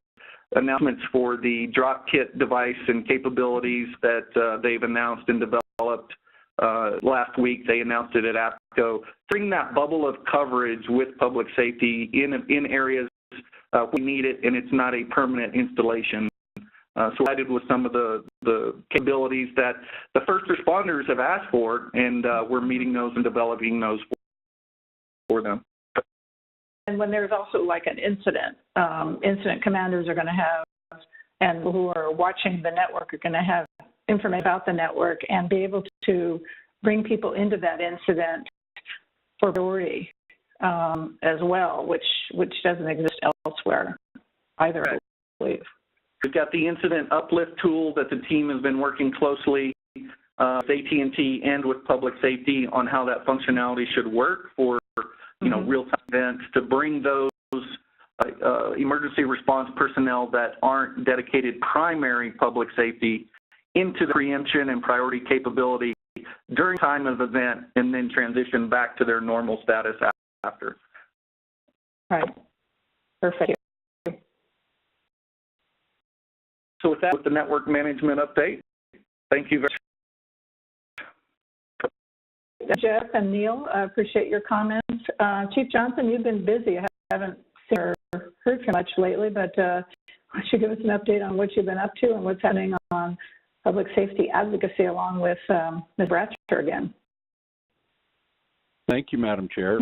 I: announcements for the drop kit device and capabilities that they've announced and developed. Last week they announced it at APCO. Bring that bubble of coverage with public safety in areas we need it, and it's not a permanent installation. So added with some of the capabilities that the first responders have asked for, and we're meeting those and developing those for them.
B: And when there's also like an incident, incident commanders are going to have, and who are watching the network are going to have information about the network and be able to bring people into that incident for priority as well, which doesn't exist elsewhere either, I believe.
I: We've got the incident uplift tool that the team has been working closely with AT&T and with public safety on how that functionality should work for real-time events, to bring those emergency response personnel that aren't dedicated primary public safety into the preemption and priority capability during time of event, and then transition back to their normal status after.
B: Right. Perfect.
I: So with that, with the network management update, thank you very much.
B: Jeff and Neil, I appreciate your comments. Chief Johnson, you've been busy. I haven't seen or heard from much lately, but why don't you give us an update on what you've been up to and what's happening on public safety advocacy along with Ms. Bratcher again.
D: Thank you, Madam Chair.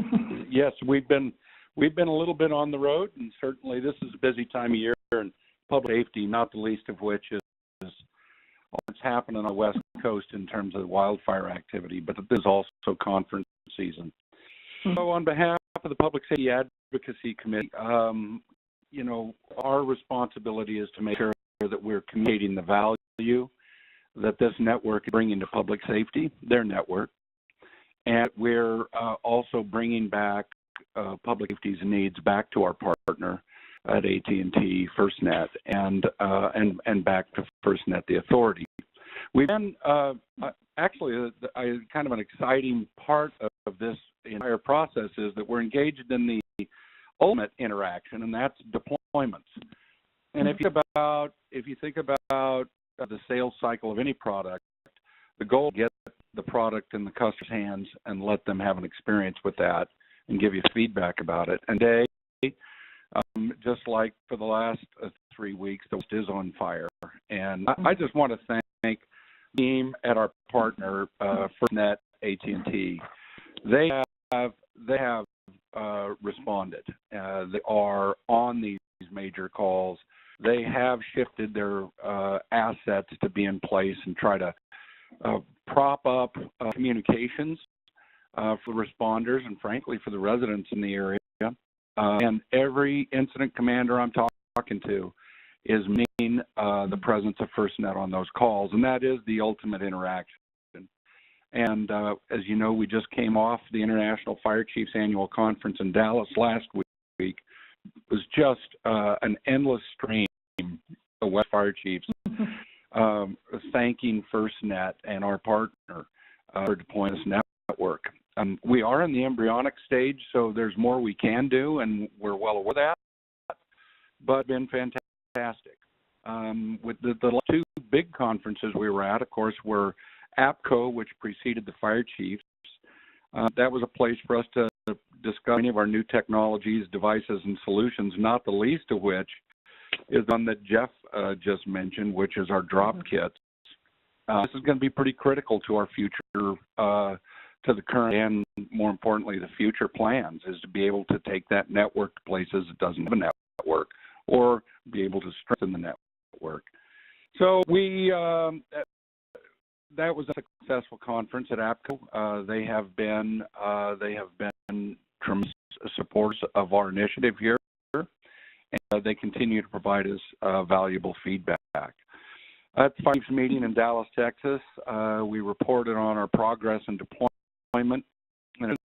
D: Yes, we've been a little bit on the road, and certainly this is a busy time of year in public safety, not the least of which is what's happening on the West Coast in terms of wildfire activity, but this is also conference season. So on behalf of the Public Safety Advocacy Committee, our responsibility is to make sure that we're communicating the value that this network is bringing to public safety, their network, and we're also bringing back public safety's needs back to our partner at AT&T, FirstNet, and back to FirstNet, the authority. We've been actually kind of an exciting part of this entire process is that we're engaged in the ultimate interaction, and that's deployments. And if you think about the sales cycle of any product, the goal is to get the product in the customer's hands and let them have an experience with that and give you feedback about it. And today, just like for the last 3 weeks, the West is on fire. And I just want to thank the team at our partner, FirstNet, AT&T. They have responded. They are on these major calls. They have shifted their assets to be in place and try to prop up communications for responders and, frankly, for the residents in the area. And every incident commander I'm talking to is meaning the presence of FirstNet on those calls, and that is the ultimate interaction. And as you know, we just came off the International Fire Chiefs Annual Conference in Dallas last week. It was just an endless stream of West Fire Chiefs thanking FirstNet and our partner for deploying this network. We are in the embryonic stage, so there's more we can do, and we're well aware of that, but been fantastic. With the two big conferences we were at, of course, were APCO, which preceded the fire chiefs. That was a place for us to discuss any of our new technologies, devices, and solutions, not the least of which is one that Jeff just mentioned, which is our drop kits. This is going to be pretty critical to our future, to the current and, more importantly, the future plans, is to be able to take that network to places that doesn't have a network, or be able to strengthen the network. So that was a successful conference at APCO. They have been tremendous supporters of our initiative here, and they continue to provide us valuable feedback. At the FIRE's meeting in Dallas, Texas, we reported on our progress in deployment. And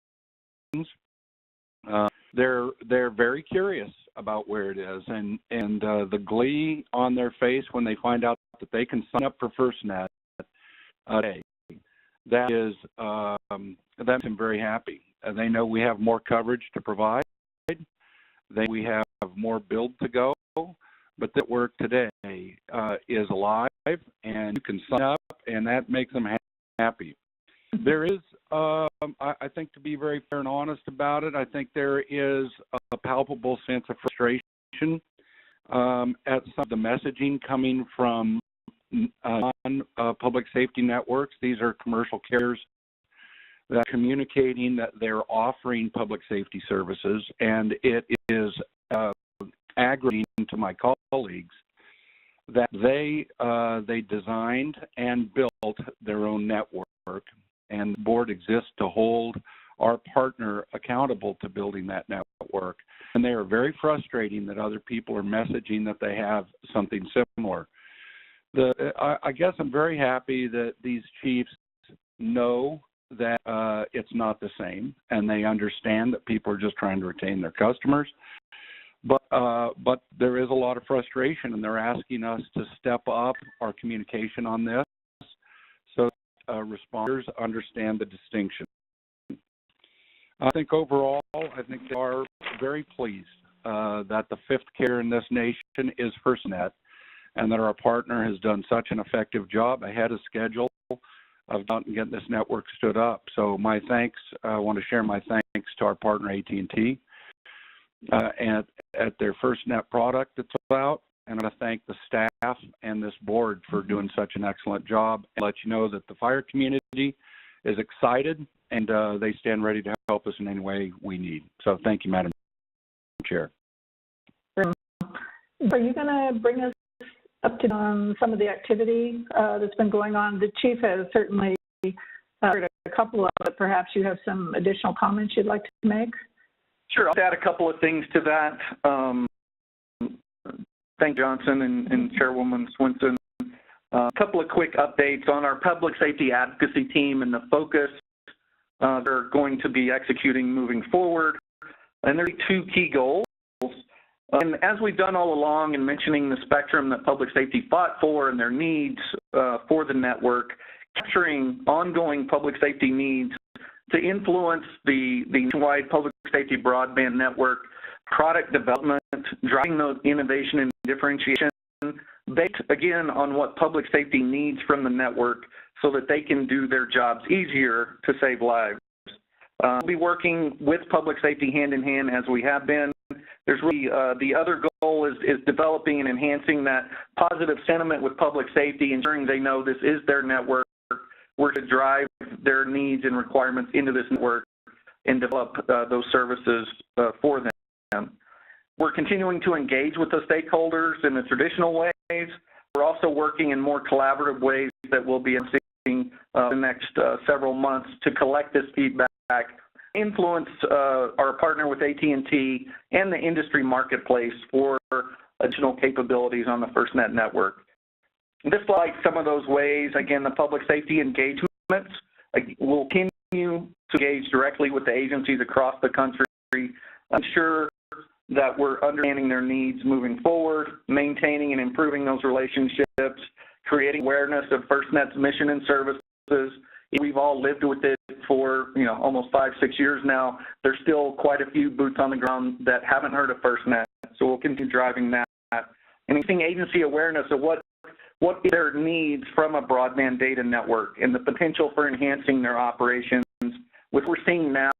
D: they're very curious about where it is, and the glee on their face when they find out that they can sign up for FirstNet today, that makes them very happy. They know we have more coverage to provide. We have more build to go, but that work today is alive, and you can sign up, and that makes them happy. There is, I think, to be very fair and honest about it, I think there is a palpable sense of frustration at some of the messaging coming from non-public safety networks. These are commercial carriers that are communicating that they're offering public safety services, and it is aggravating to my colleagues that they designed and built their own network, and the board exists to hold our partner accountable to building that network. And they are very frustrating that other people are messaging that they have something similar. I guess I'm very happy that these chiefs know that it's not the same, and they understand that people are just trying to retain their customers. But there is a lot of frustration, and they're asking us to step up our communication on this so responders understand the distinction. I think overall, they are very pleased that the fifth carrier in this nation is FirstNet, and that our partner has done such an effective job ahead of schedule of getting this network stood up. So my thanks, I want to share my thanks to our partner AT&T at their FirstNet product that's out, and I want to thank the staff and this board for doing such an excellent job, and let you know that the fire community is excited, and they stand ready to help us in any way we need. So thank you, Madam Chair.
B: Are you going to bring us up to some of the activity that's been going on? The chief has certainly heard a couple of it. Perhaps you have some additional comments you'd like to make?
I: Sure, I'll add a couple of things to that. Thank Johnson and Chairwoman Swinson. A couple of quick updates on our public safety advocacy team and the focus they're going to be executing moving forward. And there are two key goals. And as we've done all along in mentioning the spectrum that public safety fought for and their needs for the network, capturing ongoing public safety needs to influence the nationwide public safety broadband network, product development, driving those innovation and differentiation, based again on what public safety needs from the network so that they can do their jobs easier to save lives. We'll be working with public safety hand in hand as we have been. There's really, the other goal is developing and enhancing that positive sentiment with public safety, ensuring they know this is their network. We're to drive their needs and requirements into this network and develop those services for them. We're continuing to engage with the stakeholders in the traditional ways. We're also working in more collaborative ways that we'll be seeing the next several months to collect this feedback, influence our partner with AT&T and the industry marketplace for additional capabilities on the FirstNet network. This like some of those ways, again, the public safety engagements will continue to engage directly with the agencies across the country, ensure that we're understanding their needs moving forward, maintaining and improving those relationships, creating awareness of FirstNet's mission and services. We've all lived with it for almost 5-6 years now. There's still quite a few boots on the ground that haven't heard of FirstNet, so we'll continue driving that. And increasing agency awareness of what their needs from a broadband data network and the potential for enhancing their operations, which we're seeing now,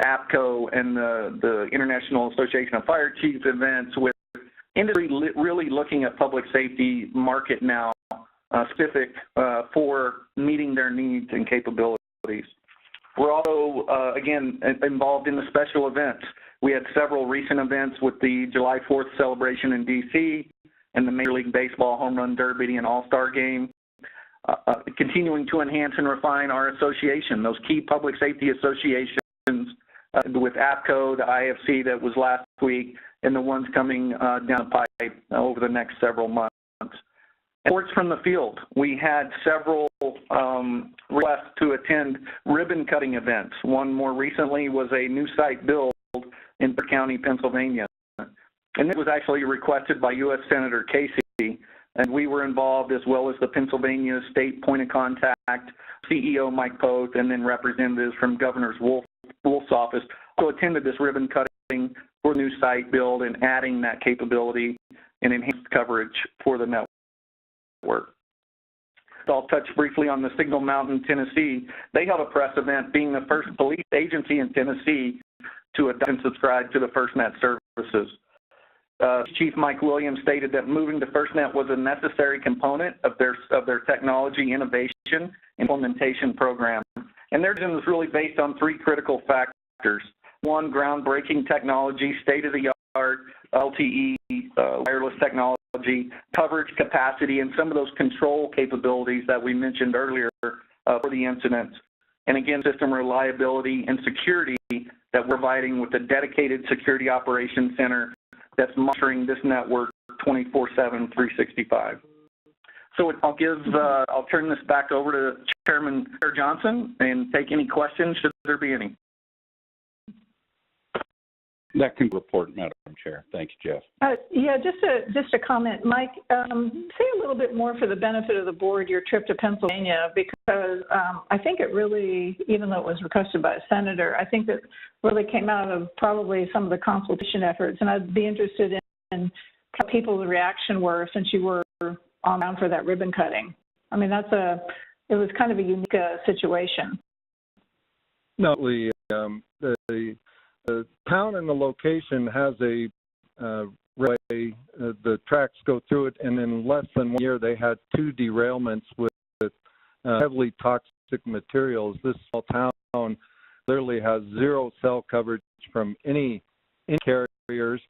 I: APCO and the International Association of Fire Chiefs events, with industry really looking at public safety market now, specific for meeting their needs and capabilities. We're also, again, involved in the special events. We had several recent events with the July 4th celebration in D.C. and the Major League Baseball Home Run Derby and All-Star Game, continuing to enhance and refine our association, those key public safety associations with APCO, the IFC that was last week, and the ones coming down the pipe over the next several months. Reports from the field. We had several requests to attend ribbon-cutting events. One more recently was a new site build in Bear County, Pennsylvania. And it was actually requested by U.S. Senator Casey, and we were involved as well as the Pennsylvania State Point of Contact, CEO Mike Poth, and then representatives from Governor Wolf's office also attended this ribbon-cutting for the new site build and adding that capability and enhanced coverage for the network. I'll touch briefly on the Signal Mountain, Tennessee. They held a press event, being the first police agency in Tennessee to adopt and subscribe to the FirstNet services. Chief Mike Williams stated that moving to FirstNet was a necessary component of their technology innovation implementation program. And their vision was really based on three critical factors. One, groundbreaking technology, state-of-the-art LTE wireless technology, coverage capacity, and some of those control capabilities that we mentioned earlier for the incidents. And again, system reliability and security that we're providing with a dedicated security operations center that's monitoring this network 24/7, 365. So I'll turn this back over to Chairman Johnson and take any questions, should there be any.
D: That can report, Madam Chair. Thank you, Jeff.
B: Yeah, just a comment, Mike. Say a little bit more for the benefit of the board, your trip to Pennsylvania, because I think it really, even though it was requested by a senator, I think that really came out of probably some of the consultation efforts, and I'd be interested in how people's reaction were since you were on down for that ribbon cutting. I mean, it was kind of a unique situation.
G: No, the town and the location has a railway. The tracks go through it, and in less than 1 year, they had 2 derailments with heavily toxic materials. This small town literally has 0 cell coverage from any carriers.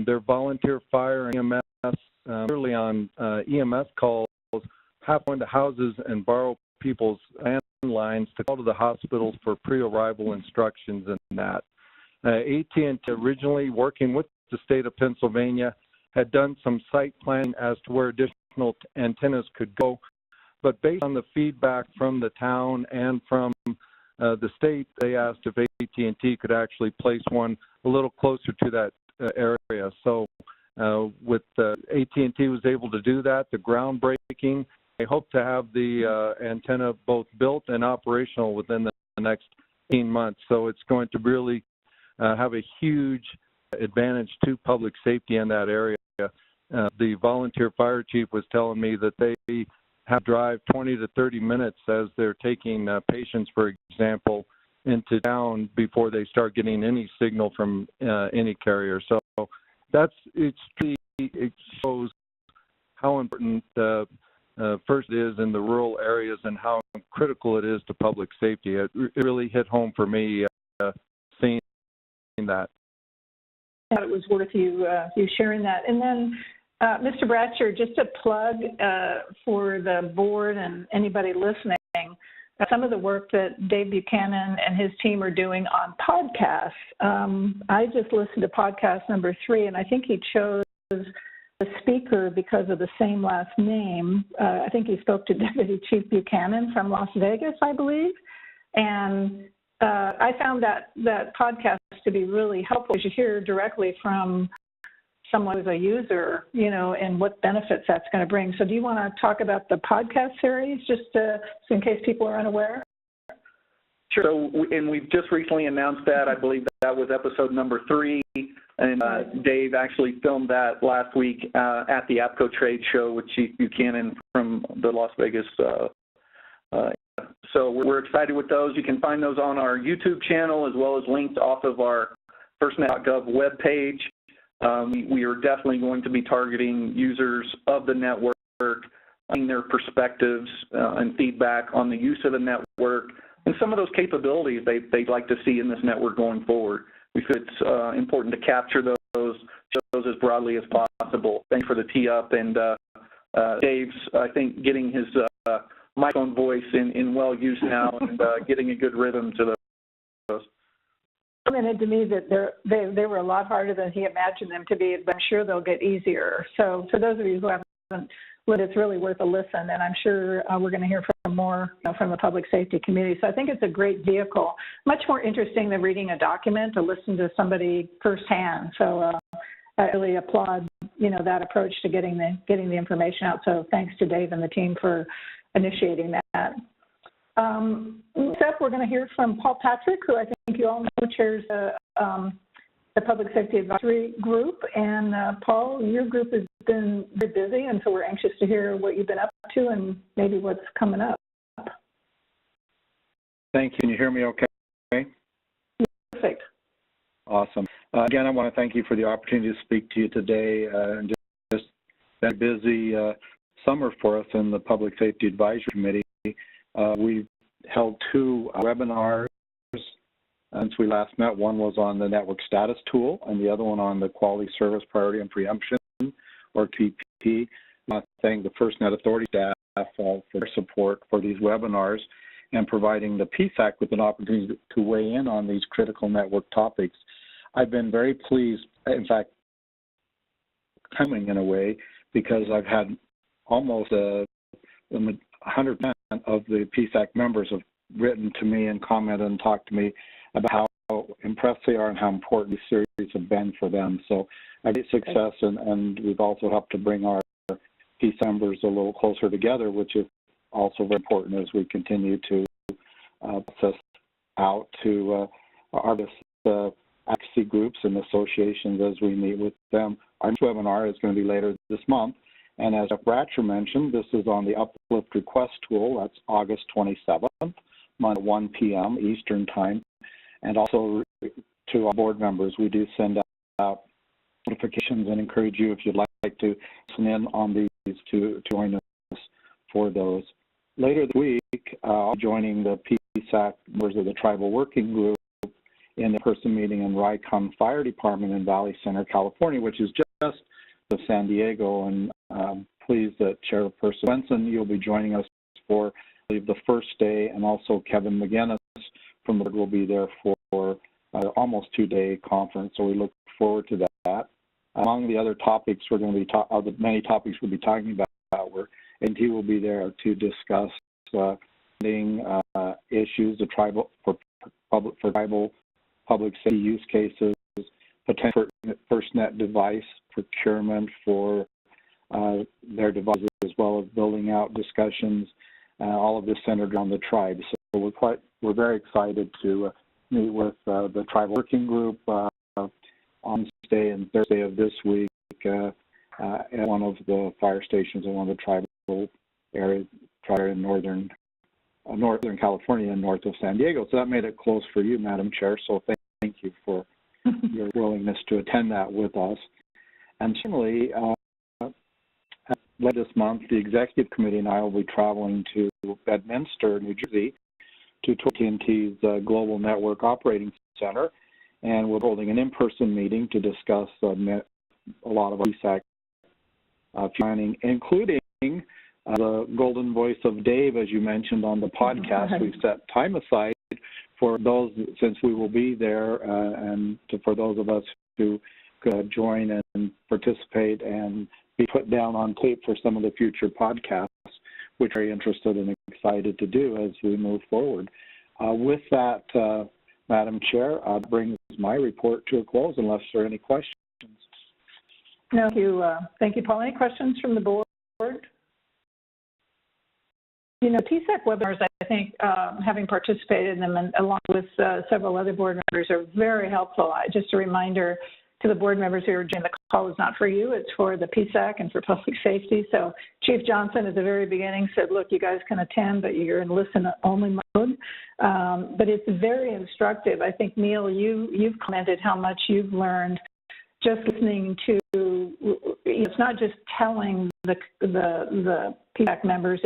G: Their volunteer fire and EMS, literally on EMS calls, have to go into houses and borrow people's landlines to call to the hospitals for pre-arrival instructions and that. AT&T, originally working with the state of Pennsylvania, had done some site planning as to where additional antennas could go, but based on the feedback from the town and from the state, they asked if AT&T could actually place one a little closer to that area. So with AT&T was able to do that, the groundbreaking. They hope to have the antenna both built and operational within the next 18 months. So it's going to really have a huge advantage to public safety in that area. The volunteer fire chief was telling me that they have to drive 20 to 30 minutes as they're taking patients, for example, into town before they start getting any signal from any carrier. So it shows how important FirstNet is in the rural areas and how critical it is to public safety. It really hit home for me seeing that.
B: It was worth you sharing that. And then, Mr. Bratcher, just a plug for the board and anybody listening, some of the work that Dave Buchanan and his team are doing on podcasts. I just listened to podcast number 3, and I think he chose the speaker because of the same last name. I think he spoke to Deputy Chief Buchanan from Las Vegas, I believe. And I found that podcast to be really helpful because you hear directly from someone who's a user, and what benefits that's going to bring. So do you want to talk about the podcast series, just so in case people are unaware?
I: Sure. So, and we've just recently announced that. I believe that was episode number 3. And Dave actually filmed that last week at the APCO trade show with Chief Buchanan from the Las Vegas. So we're excited with those. You can find those on our YouTube channel as well as linked off of our FirstNet.gov webpage. We are definitely going to be targeting users of the network, getting their perspectives and feedback on the use of the network and some of those capabilities they'd like to see in this network going forward. We feel it's important to capture those as broadly as possible. Thanks for the tee up, and Dave's, I think, getting his microphone voice in well use now and getting a good rhythm to those.
B: It commented to me that they were a lot harder than he imagined them to be, but I'm sure they'll get easier. So for those of you who haven't it's really worth a listen, and I'm sure we're going to hear from more from the public safety community. So I think it's a great vehicle, much more interesting than reading a document, to listen to somebody firsthand. So I really applaud, that approach to getting the information out. So thanks to Dave and the team for initiating that. Next up, we're going to hear from Paul Patrick, who I think you all know chairs the Public Safety Advisory Group. And Paul, your group has been very busy, and so we're anxious to hear what you've been up to and maybe what's coming up.
D: Thank you. Can you hear me okay?
B: Perfect.
D: Awesome. Again, I want to thank you for the opportunity to speak to you today. And just been a busy summer for us in the Public Safety Advisory Committee. We've held 2 webinars since we last met. One was on the Network Status Tool, and the other one on the Quality Service Priority and Preemption, or QP. I thank the FirstNet Authority staff for their support for these webinars and providing the PSAC with an opportunity to weigh in on these critical network topics. I've been very pleased, in fact, coming in a way, because I've had almost 100% of the PSAC members have written to me and commented and talked to me about how impressed they are and how important these series have been for them. So a great success, and we've also helped to bring our PSAC members a little closer together, which is also very important as we continue to assess out to our advocacy groups and associations as we meet with them. Our next webinar is going to be later this month, and as Jeff Bratcher mentioned, this is on the Uplift Request Tool. That's August 27th, Monday, 1 p.m. Eastern Time. And also to our board members, we do send out notifications and encourage you, if you'd like to listen in on these, to join us for those. Later this week, I'll be joining the PSAC members of the Tribal Working Group in the person meeting in Rycom Fire Department in Valley Center, California, which is just of San Diego. And pleased that Chairperson Benson, you'll be joining us for, I believe, the first day, and also Kevin McGinnis from the board will be there for almost 2-day conference. So we look forward to that. Among the other topics we're going to be many topics we'll be talking about, where AT&T will be there to discuss funding issues, the tribal public safety use cases, potential FirstNet device procurement for their devices, as well as building out discussions. All of this centered around the tribe. So we're very excited to meet with the Tribal Working Group on Wednesday and Thursday of this week at one of the fire stations in one of the tribal areas in Northern California and north of San Diego. So that made it close for you, Madam Chair. So thank you for your willingness to attend that with us. And certainly, later this month, the Executive Committee and I will be traveling to Bedminster, New Jersey, to AT&T's Global Network Operating Center, and we're holding an in-person meeting to discuss a lot of our PSAC planning, including the golden voice of Dave, as you mentioned on the podcast. We've set time aside for those, since we will be there, and for those of us who could join and participate and be put down on tape for some of the future podcasts, which we're very interested and excited to do as we move forward. With that, Madam Chair, brings my report to a close, unless there are any questions.
B: No, thank you, Paul. Any questions from the board? PSAC webinars, I think, having participated in them and along with several other board members, are very helpful. Just a reminder to the board members who are joining, the call is not for you, it's for the PSAC and for public safety. So Chief Johnson at the very beginning said, look, you guys can attend, but you're in listen-only mode. But it's very instructive. I think, Neil, you've commented how much you've learned just listening to, it's not just telling the PSAC members,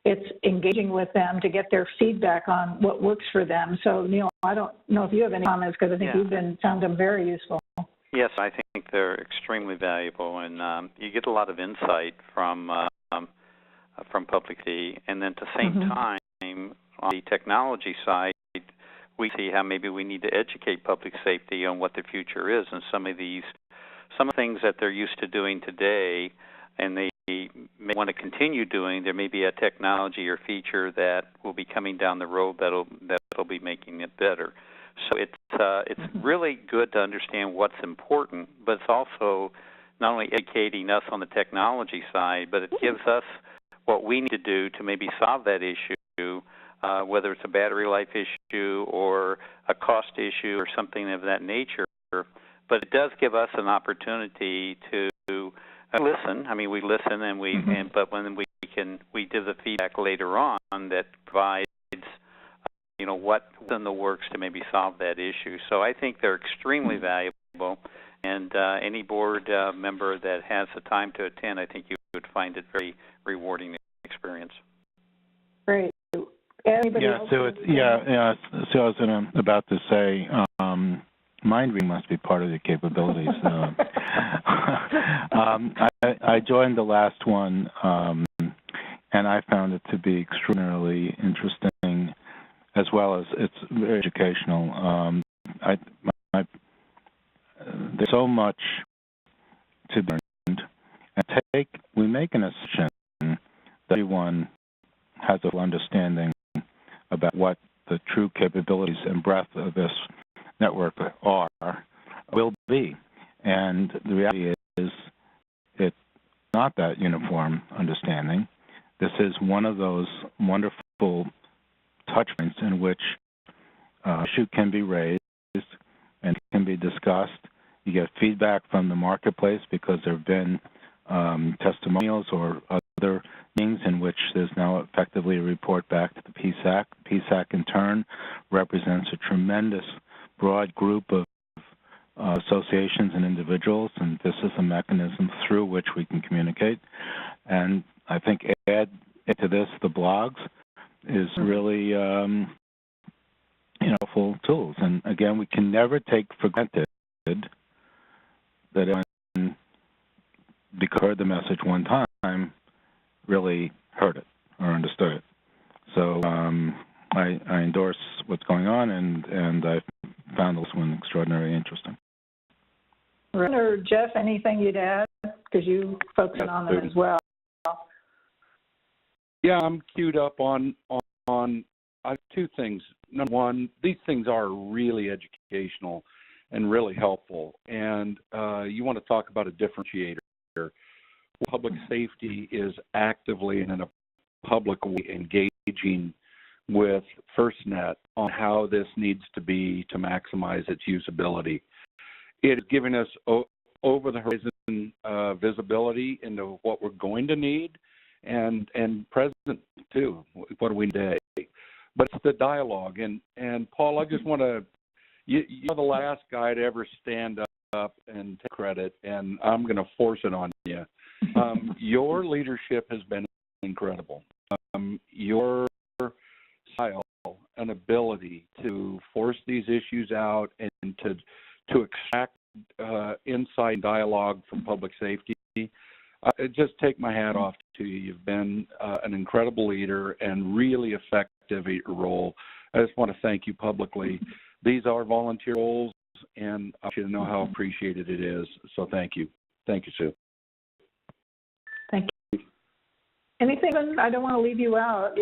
B: it's engaging with them to get their feedback on what works for them. So, Neil, I don't know if you have any comments, because I think you've found them very useful.
H: Yes, I think they're extremely valuable, and you get a lot of insight from public safety. And then at the same time, on the technology side, we see how maybe we need to educate public safety on what the future is, and some of the things that they're used to doing today, and they may want to continue doing. There may be a technology or feature that will be coming down the road that'll be making it better. So it's really good to understand what's important, but it's also not only educating us on the technology side, but it gives us what we need to do to maybe solve that issue, whether it's a battery life issue or a cost issue or something of that nature. But it does give us an opportunity to listen. I mean, we listen, and but when we do the feedback later on that provides, what's in the works to maybe solve that issue. So I think they're extremely valuable, and any board member that has the time to attend, I think you would find it very rewarding experience.
B: Great. Anybody else?
E: So I was about to say, mind reading must be part of the capabilities. I joined the last one, and I found it to be extraordinarily interesting, as well as it's very educational. There's so much to be learned, and we make an assumption that everyone has a full understanding about what the true capabilities and breadth of this network will be. And the reality is it's not that uniform understanding. This is one of those wonderful touch points in which issue can be raised and can be discussed. You get feedback from the marketplace because there have been testimonials or other things in which there's now effectively a report back to the PSAC. PSAC, in turn, represents a tremendous broad group of associations and individuals, and this is a mechanism through which we can communicate. And I think add to this the blogs is really full tools. And again, we can never take for granted that anyone, because heard the message one time, really heard it or understood it. So I endorse what's going on, and I found this one extraordinarily interesting.
B: Or Jeff, anything you'd add? Because you focus on it as well.
D: Yeah, I'm queued up on two things. Number one, these things are really educational and really helpful. And you want to talk about a differentiator. Public safety is actively and in a public way engaging with FirstNet on how this needs to be to maximize its usability. It is giving us over-the-horizon visibility into what we're going to need and present, too, what do we need today. But it's the dialogue. And Paul, I just want to, you're the last guy to ever stand up and take credit, and I'm going to force it on you. Your leadership has been incredible. Your style and ability to force these issues out and to extract insight and dialogue from public safety, just take my hat off to you. You've been an incredible leader and really effective at your role. I just want to thank you publicly. These are volunteer roles, and I want you to know how appreciated it is. So thank you. Thank you, Sue.
B: Thank you. Anything, I don't want to leave you out.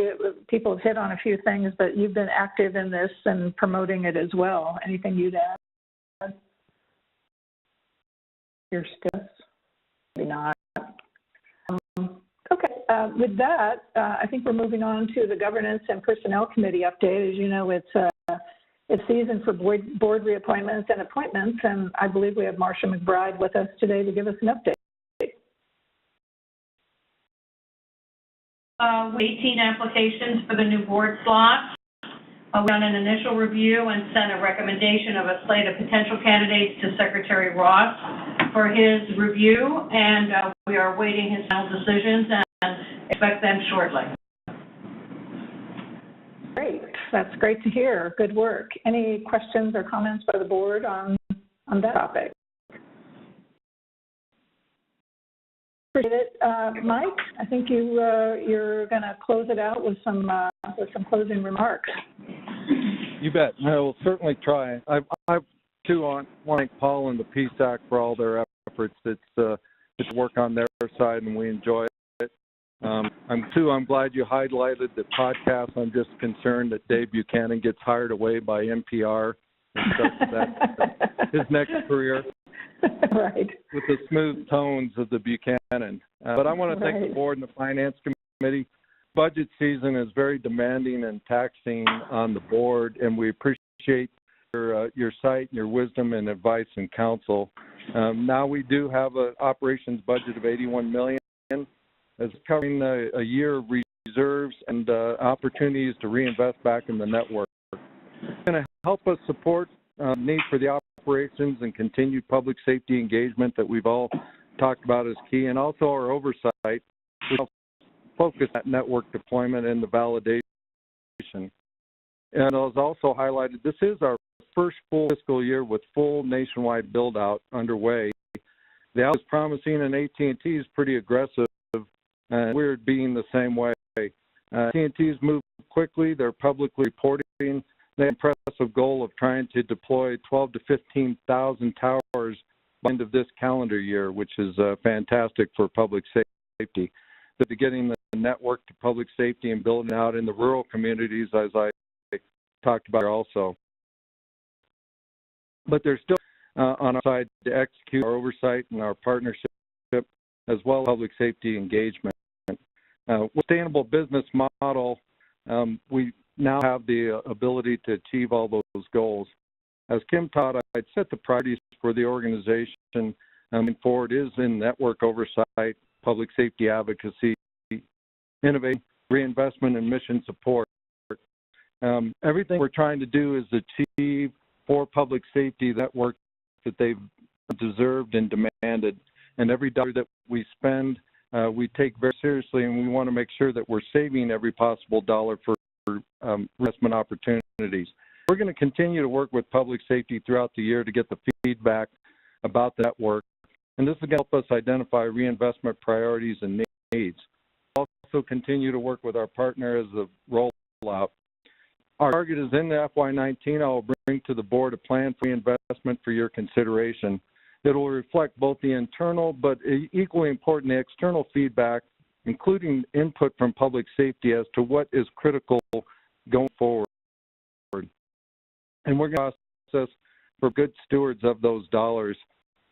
B: People have hit on a few things, but you've been active in this and promoting it as well. Anything you'd add? Your steps? Maybe not. Okay. With that, I think we're moving on to the Governance and Personnel Committee update. As you know, it's season for board reappointments and appointments, and I believe we have Marcia McBride with us today to give us an update.
C: 18 applications for the new board slots. We done an initial review and sent a recommendation of a slate of potential candidates to Secretary Ross for his review, and we are awaiting his final decisions and expect them shortly.
B: Great. That's great to hear. Good work. Any questions or comments by the board on that topic? Appreciate it. Mike, I think you're going to close it out with some closing remarks.
G: You bet. I will certainly try. I too want to thank Paul and the PSAC for all their efforts. It's work on their side, and we enjoy it. I'm glad you highlighted the podcast. I'm just concerned that Dave Buchanan gets hired away by NPR and starts his next career.
B: Right.
G: With the smooth tones of the Buchanan. But I want to thank the board and the Finance Committee. Budget season is very demanding and taxing on the board, and we appreciate your sight, your wisdom, and advice and counsel. Now we do have an operations budget of $81 million. It's covering a year of reserves and opportunities to reinvest back in the network. It's going to help us support need for the operations and continued public safety engagement that we've all talked about as key, and also our oversight, which will focus on network deployment and the validation. And as also highlighted, this is our first full fiscal year with full nationwide build-out underway. The outlook is promising, and AT&T is pretty aggressive, and we're being the same way. AT&T's moved quickly. They're publicly reporting the impressive goal of trying to deploy 12 to 15,000 towers by the end of this calendar year, which is fantastic for public safety. They're getting the network to public safety and building out in the rural communities, as I talked about also. But they're still on our side to execute our oversight and our partnership, as well as public safety engagement. Sustainable business model, we now have the ability to achieve all those goals. As Kim taught, I'd set the priorities for the organization moving forward is in network oversight, public safety advocacy, innovation, reinvestment, and mission support. Everything we're trying to do is achieve for public safety that work that they've deserved and demanded. And every dollar that we spend, we take very seriously, and we want to make sure that we're saving every possible dollar for investment opportunities. We're going to continue to work with public safety throughout the year to get the feedback about the network, and this is going to help us identify reinvestment priorities and needs. We'll also continue to work with our partner as the rollout. Our target is in the FY19. I will bring to the board a plan for reinvestment for your consideration. It will reflect both the internal, but equally important, the external feedback, including input from public safety as to what is critical going forward. And we're going to process for good stewards of those dollars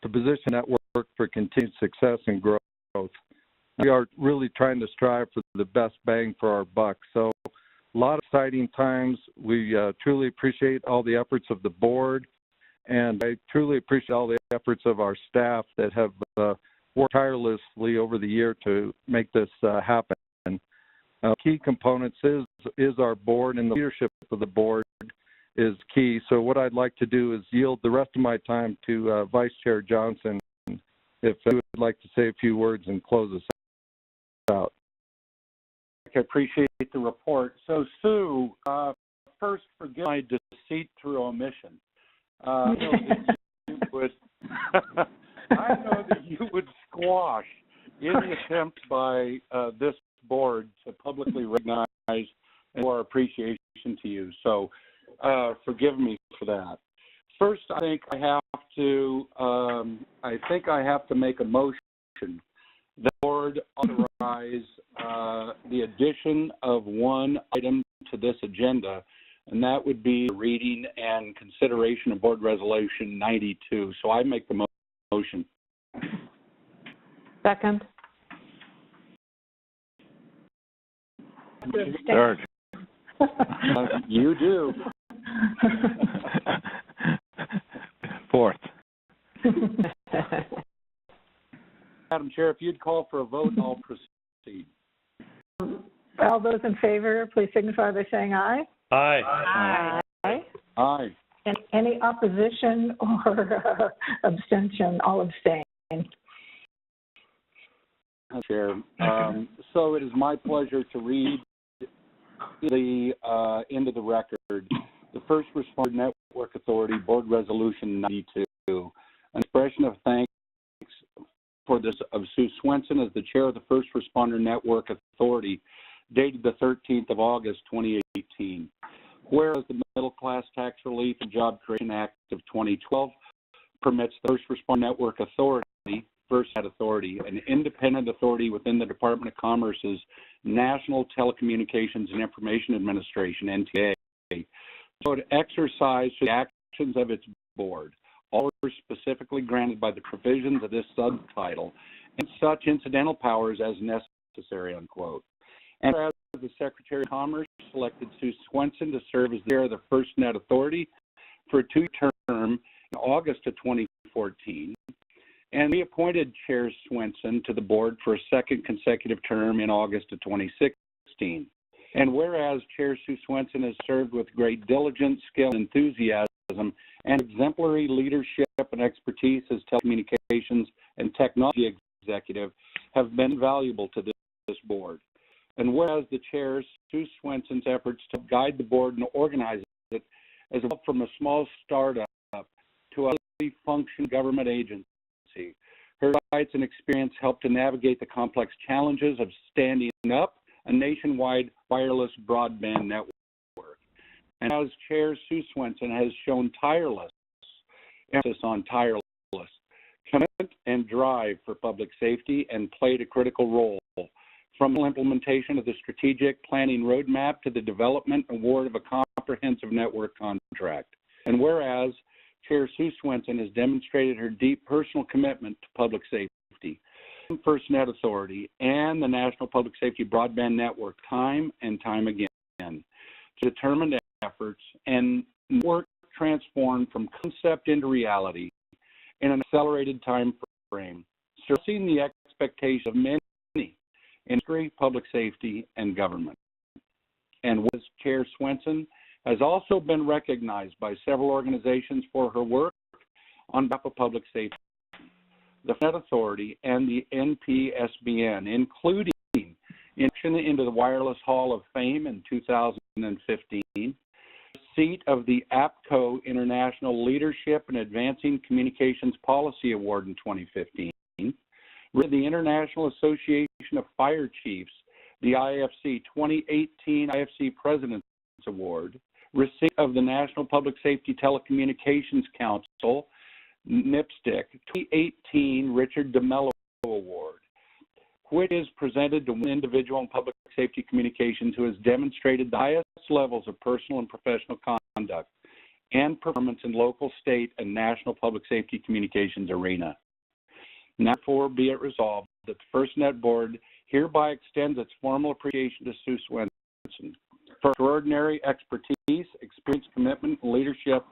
G: to position network for continued success and growth. We are really trying to strive for the best bang for our buck. So a lot of exciting times. We truly appreciate all the efforts of the board, and I truly appreciate all the efforts of our staff that have worked tirelessly over the year to make this happen. Key components is our board, and the leadership of the board is key. So what I'd like to do is yield the rest of my time to Vice Chair Johnson, if he would like to say a few words and close us out.
D: I appreciate the report. So, Sue, first, forgive my deceit through omission. I know that you would squash any attempt by this board to publicly recognize our appreciation to you. So, forgive me for that. First, I think I have to make a motion. The board authorize the addition of one item to this agenda, and that would be reading and consideration of Board Resolution 92. So I make the motion.
B: Second.
E: Third.
D: You do.
E: Fourth.
D: Madam Chair, if you'd call for a vote, I'll proceed.
B: All those in favor, please signify by saying aye.
K: Aye.
B: Aye.
D: Aye.
B: And any opposition or abstention, all abstain.
D: Chair, so it is my pleasure to read the into the record the First Responder Network Authority Board Resolution 92, an expression of thanks for this of Sue Swenson as the chair of the First Responder Network Authority, dated the 13th of August, 2018. Whereas the Middle Class Tax Relief and Job Creation Act of 2012 permits the First Responder Network Authority, FirstNet Authority, an independent authority within the Department of Commerce's National Telecommunications and Information Administration, NTA, so to exercise the actions of its board, all are specifically granted by the provisions of this subtitle, and such incidental powers as necessary, unquote. And as the Secretary of Commerce selected Sue Swenson to serve as the chair of the FirstNet Authority for a two-term in August of 2014, and we appointed Chair Swenson to the board for a second consecutive term in August of 2016. And whereas Chair Sue Swenson has served with great diligence, skill, enthusiasm, and exemplary leadership and expertise as telecommunications and technology executive have been valuable to this board. And whereas the Chair Sue Swenson's efforts to guide the board and organize it as well from a small startup to a fully functioning government agency, her insights and experience helped to navigate the complex challenges of standing up a nationwide wireless broadband network. And as Chair Sue Swenson has shown emphasis on tireless commitment and drive for public safety and played a critical role from the implementation of the strategic planning roadmap to the development and award of a comprehensive network contract. And whereas Chair Sue Swenson has demonstrated her deep personal commitment to public safety, FirstNet Authority, and the National Public Safety Broadband Network time and time again, to determined efforts and work transformed from concept into reality in an accelerated time frame, surpassing the expectations of many in industry, public safety, and government. And with Chair Swenson has also been recognized by several organizations for her work on behalf of public safety, the FirstNet Authority, and the NPSBN, including induction into the Wireless Hall of Fame in 2015, receipt of the APCO International Leadership and Advancing Communications Policy Award in 2015, the International Association of Fire Chiefs, the IFC 2018 IFC President's Award, receipt of the National Public Safety Telecommunications Council, NIPSTIC 2018 Richard DeMello Award, which is presented to one individual in public safety communications who has demonstrated the highest levels of personal and professional conduct and performance in local, state, and national public safety communications arena. Now, therefore, be it resolved that the FirstNet Board hereby extends its formal appreciation to Sue Swenson for extraordinary expertise, experience, commitment, and leadership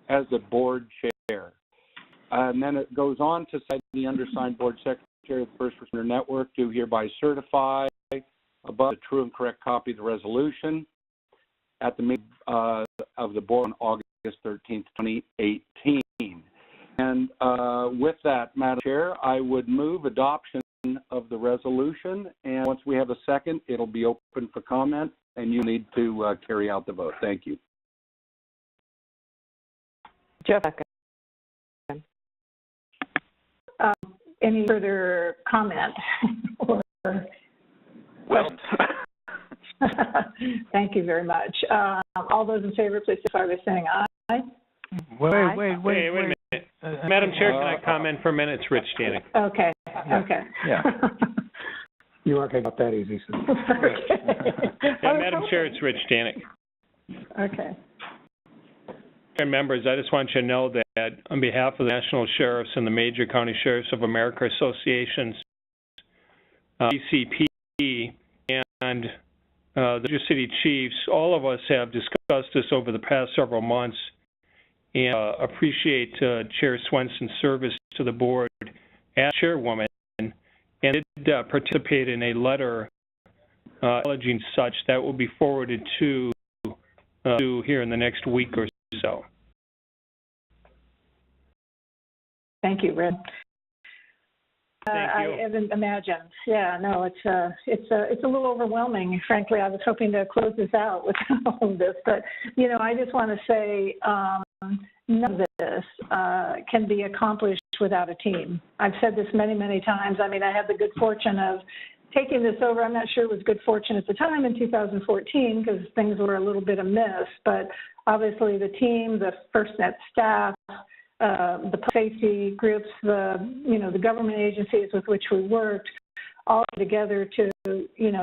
D: as the board chair. And then it goes on to say the undersigned board secretary of the First Responder Network do hereby certify above the true and correct copy of the resolution at the meeting of the board on August 13th, 2018. And with that, Madam Chair, I would move adoption of the resolution. And once we have a second, it'll be open for comment, and you need to carry out the vote. Thank you.
B: Jeff. Any further comment?
H: Well,
B: thank you very much. All those in favor, please signify by saying aye.
K: Wait a minute. Madam Chair, can I comment for a minute? It's Rich Janik.
B: Okay.
E: Yeah.
K: You aren't going to get that easy. So. Yeah, Madam Chair, it's Rich Janik.
B: Okay.
K: And members, I just want you to know that on behalf of the National Sheriffs and the Major County Sheriffs of America Associations, ACP, and the Major City Chiefs, all of us have discussed this over the past several months and appreciate Chair Swenson's service to the board as chairwoman, and did participate in a letter acknowledging such that will be forwarded to here in the next week or so.
B: Thank you, Red.
K: Thank you.
B: I haven't imagined. Yeah, no, it's a little overwhelming. Frankly, I was hoping to close this out with all of this, but I just want to say none of this can be accomplished without a team. I've said this many, many times. I mean, I had the good fortune of taking this over. I'm not sure it was good fortune at the time in 2014 because things were a little bit amiss, but obviously the team, the FirstNet staff, the safety groups, the government agencies with which we worked, all together to,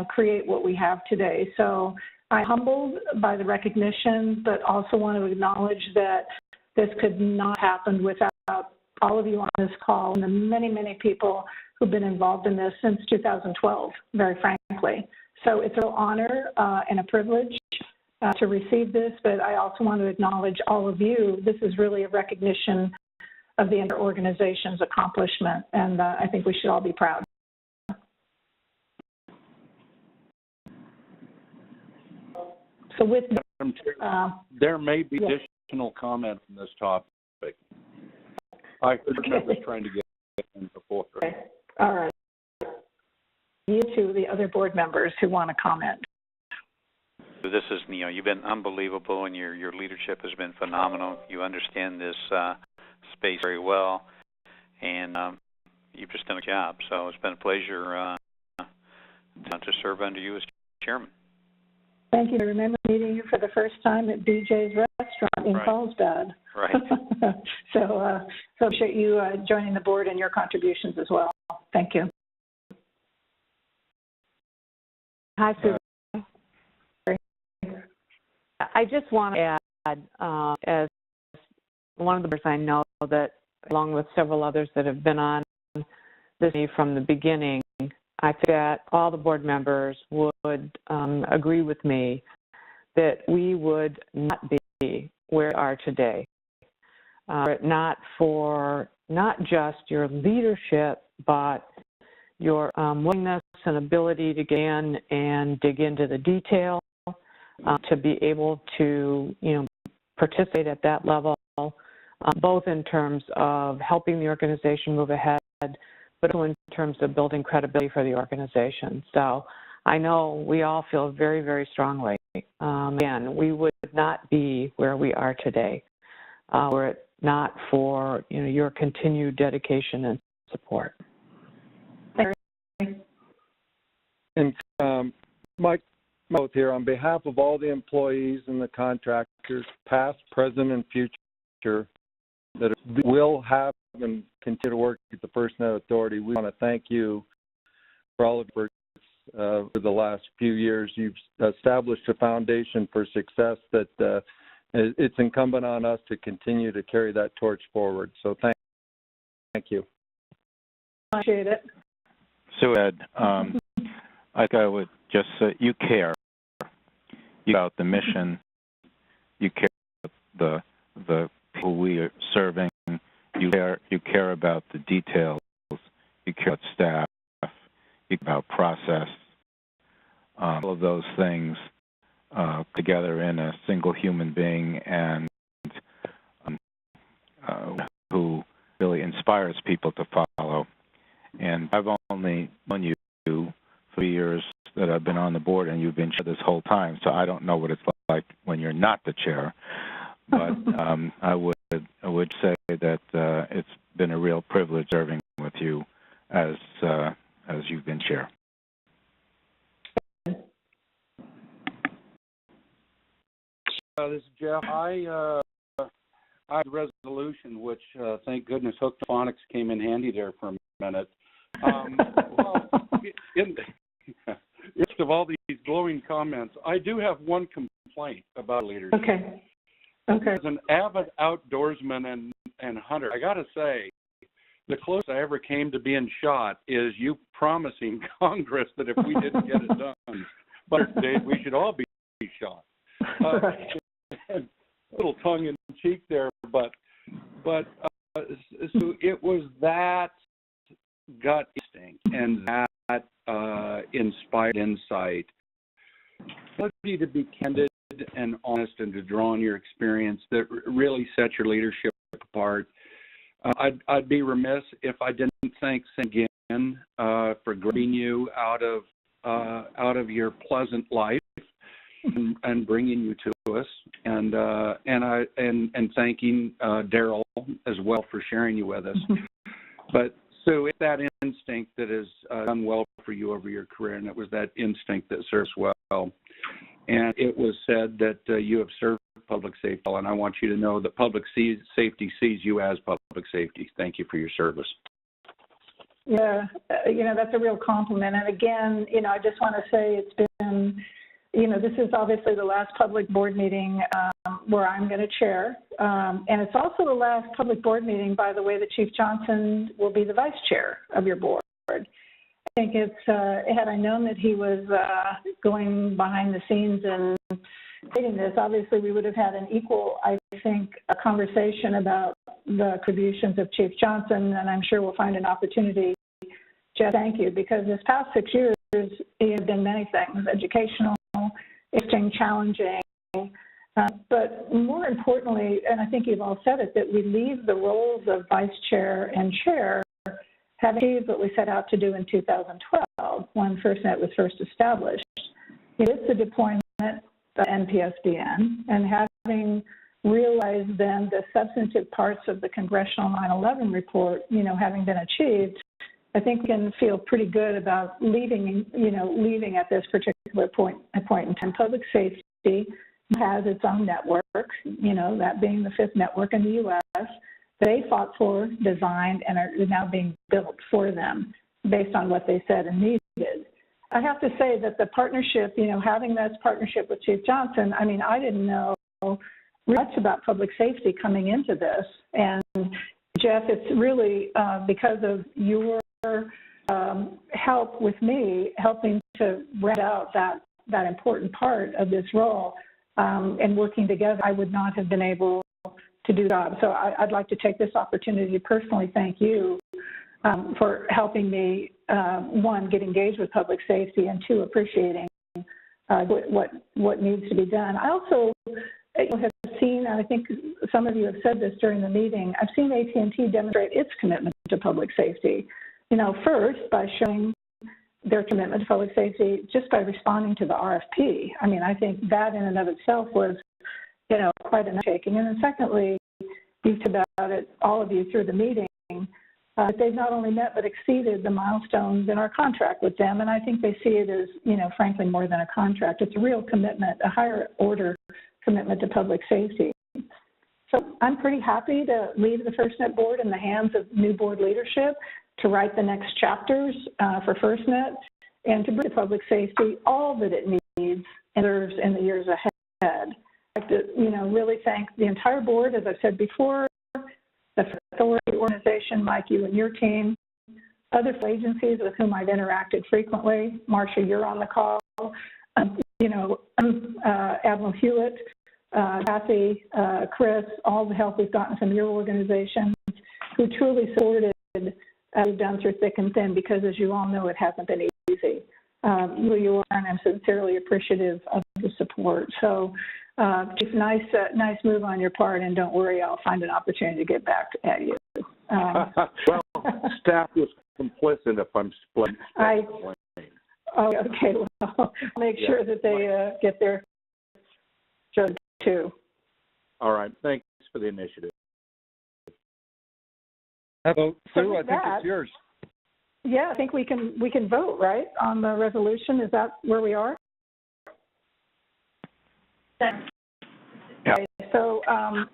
B: create what we have today. So I'm humbled by the recognition, but also want to acknowledge that this could not happen without all of you on this call and the many, many people who've been involved in this since 2012, very frankly. So it's an honor and a privilege to receive this, but I also want to acknowledge all of you. This is really a recognition of the entire organization's accomplishment, and I think we should all be proud. So with
D: there may be additional comment on this topic. I was trying to get in before.
B: Okay. All right. You to the other board members who want to comment.
H: This is, you've been unbelievable, and your leadership has been phenomenal. You understand this space very well, and you've just done a job. So it's been a pleasure to serve under you as chairman.
B: Thank you. I remember meeting you for the first time at BJ's Restaurant in Carlsbad.
H: Right.
B: So appreciate you joining the board and your contributions as well. Thank you.
L: Hi, Susan. I just want to add, as one of the members I know that, along with several others that have been on this from the beginning, I think that all the board members would agree with me that we would not be where we are today. Not just your leadership, but your willingness and ability to get in and dig into the detail, to be able to, participate at that level, both in terms of helping the organization move ahead, but also in terms of building credibility for the organization. So I know we all feel very, very strongly. Again, we would not be where we are today were it not for your continued dedication and support.
G: And Mike, here on behalf of all the employees and the contractors, past, present, and future, that will have and continue to work at the FirstNet Authority, we want to thank you for all of your efforts for the last few years. You've established a foundation for success that it's incumbent on us to continue to carry that torch forward. So thank you.
B: Appreciate it.
E: So Ed, I would just say you care about the mission, you care about the people we are serving, you care about the details, you care about staff, you care about process, all of those things together in a single human being, and who really inspires people to follow. And I've only known you for years that I've been on the board, and you've been chair this whole time, so I don't know what it's like when you're not the chair. But I would say that it's been a real privilege serving with you as you've been chair.
D: This is Jeff. I had a resolution, which thank goodness Hooked Phonics came in handy there for a minute. Well, in the midst of all these glowing comments, I do have one complaint about leadership.
B: Okay.
D: As an avid outdoorsman and hunter, I got to say, the closest I ever came to being shot is you promising Congress that if we didn't get it done, we should all be shot. A little tongue in cheek there, but so it was that gut instinct and that inspired insight. Ability to be candid and honest and to draw on your experience that really set your leadership apart. I'd be remiss if I didn't thank Sam again for grabbing you out of your pleasant life and bringing you to us, and thanking Daryl as well for sharing you with us. But so it's that instinct that has done well for you over your career, and it was that instinct that serves well. And it was said that you have served public safety, and I want you to know that public safety sees you as public safety. Thank you for your service.
B: Yeah, that's a real compliment. And again, I just want to say it's been, this is obviously the last public board meeting where I'm going to chair. And it's also the last public board meeting, by the way, that Chief Johnson will be the vice chair of your board. I think had I known that he was going behind the scenes and creating this, obviously we would have had an equal, I think, a conversation about the contributions of Chief Johnson, and I'm sure we'll find an opportunity. Jeff, thank you, because this past 6 years, it has been many things: educational, interesting, challenging, but more importantly, and I think you've all said it, that we leave the roles of vice chair and chair having achieved what we set out to do in 2012 when FirstNet was first established. It is the deployment of NPSBN, and having realized then the substantive parts of the Congressional 9/11 report, having been achieved, I think we can feel pretty good about leaving at this particular point in time. Public safety has its own network, that being the fifth network in the U.S. They fought for, designed, and are now being built for them based on what they said and needed. I have to say that the partnership, having this partnership with Chief Johnson, I didn't know much about public safety coming into this. And Jeff, it's really because of your help with me, helping to round out that important part of this role, and working together, I would not have been able to do that. So I'd like to take this opportunity to personally thank you for helping me, one, get engaged with public safety, and two, appreciating what needs to be done. I also have seen, and I think some of you have said this during the meeting, I've seen AT&T demonstrate its commitment to public safety. First by showing their commitment to public safety just by responding to the RFP. I think that in and of itself was, quite an undertaking. And then secondly, you've talked about it, all of you through the meeting, they've not only met but exceeded the milestones in our contract with them. And I think they see it as, frankly, more than a contract. It's a real commitment, a higher order commitment to public safety. So I'm pretty happy to leave the FirstNet board in the hands of new board leadership to write the next chapters for FirstNet and to bring to public safety all that it needs and deserves in the years ahead. I'd like to, really thank the entire board, as I've said before, the authority organization, Mike, you and your team, other agencies with whom I've interacted frequently. Marcia, you're on the call. Admiral Hewitt, Kathy, Chris, all the help we've gotten from your organization, who truly supported we've done through thick and thin, because as you all know, it hasn't been easy. You are, and I'm sincerely appreciative of the support. So just nice move on your part, and don't worry, I'll find an opportunity to get back at you.
D: Well, staff was complicit if I'm split.
B: Okay, well, I'll make sure that they get their judge too.
D: All right, thanks for the initiative.
G: So, Sue, I think it's yours.
B: Yeah, I think we can vote, right, on the resolution. Is that where we are?
D: Yeah.
B: Okay, so I'm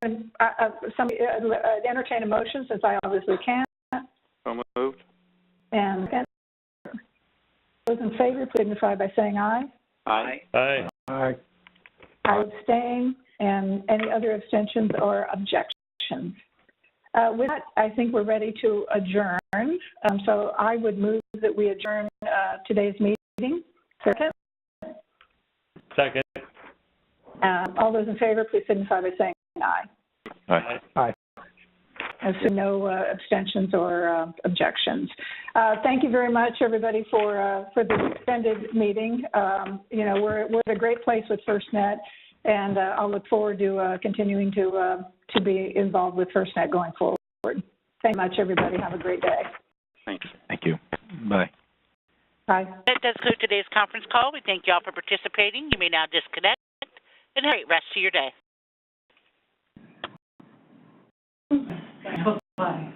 B: going to entertain a motion, since I obviously can't.
H: So moved.
B: And those in favor, please signify by saying aye.
H: Aye.
K: Aye.
D: Aye.
B: I abstain, and any other abstentions or objections. With that, I think we're ready to adjourn. So I would move that we adjourn today's meeting. Second?
K: Second.
B: All those in favor, please signify by saying aye.
K: Aye.
D: Aye.
B: I see no abstentions or objections. Thank you very much, everybody, for the extended meeting. We're at a great place with FirstNet, and I'll look forward to continuing to be involved with FirstNet going forward. Thank you much, everybody. Have a great day.
H: Thanks.
E: Thank you. Bye.
B: Bye.
M: That does conclude today's conference call. We thank you all for participating. You may now disconnect, and have a great rest of your day.
F: Bye.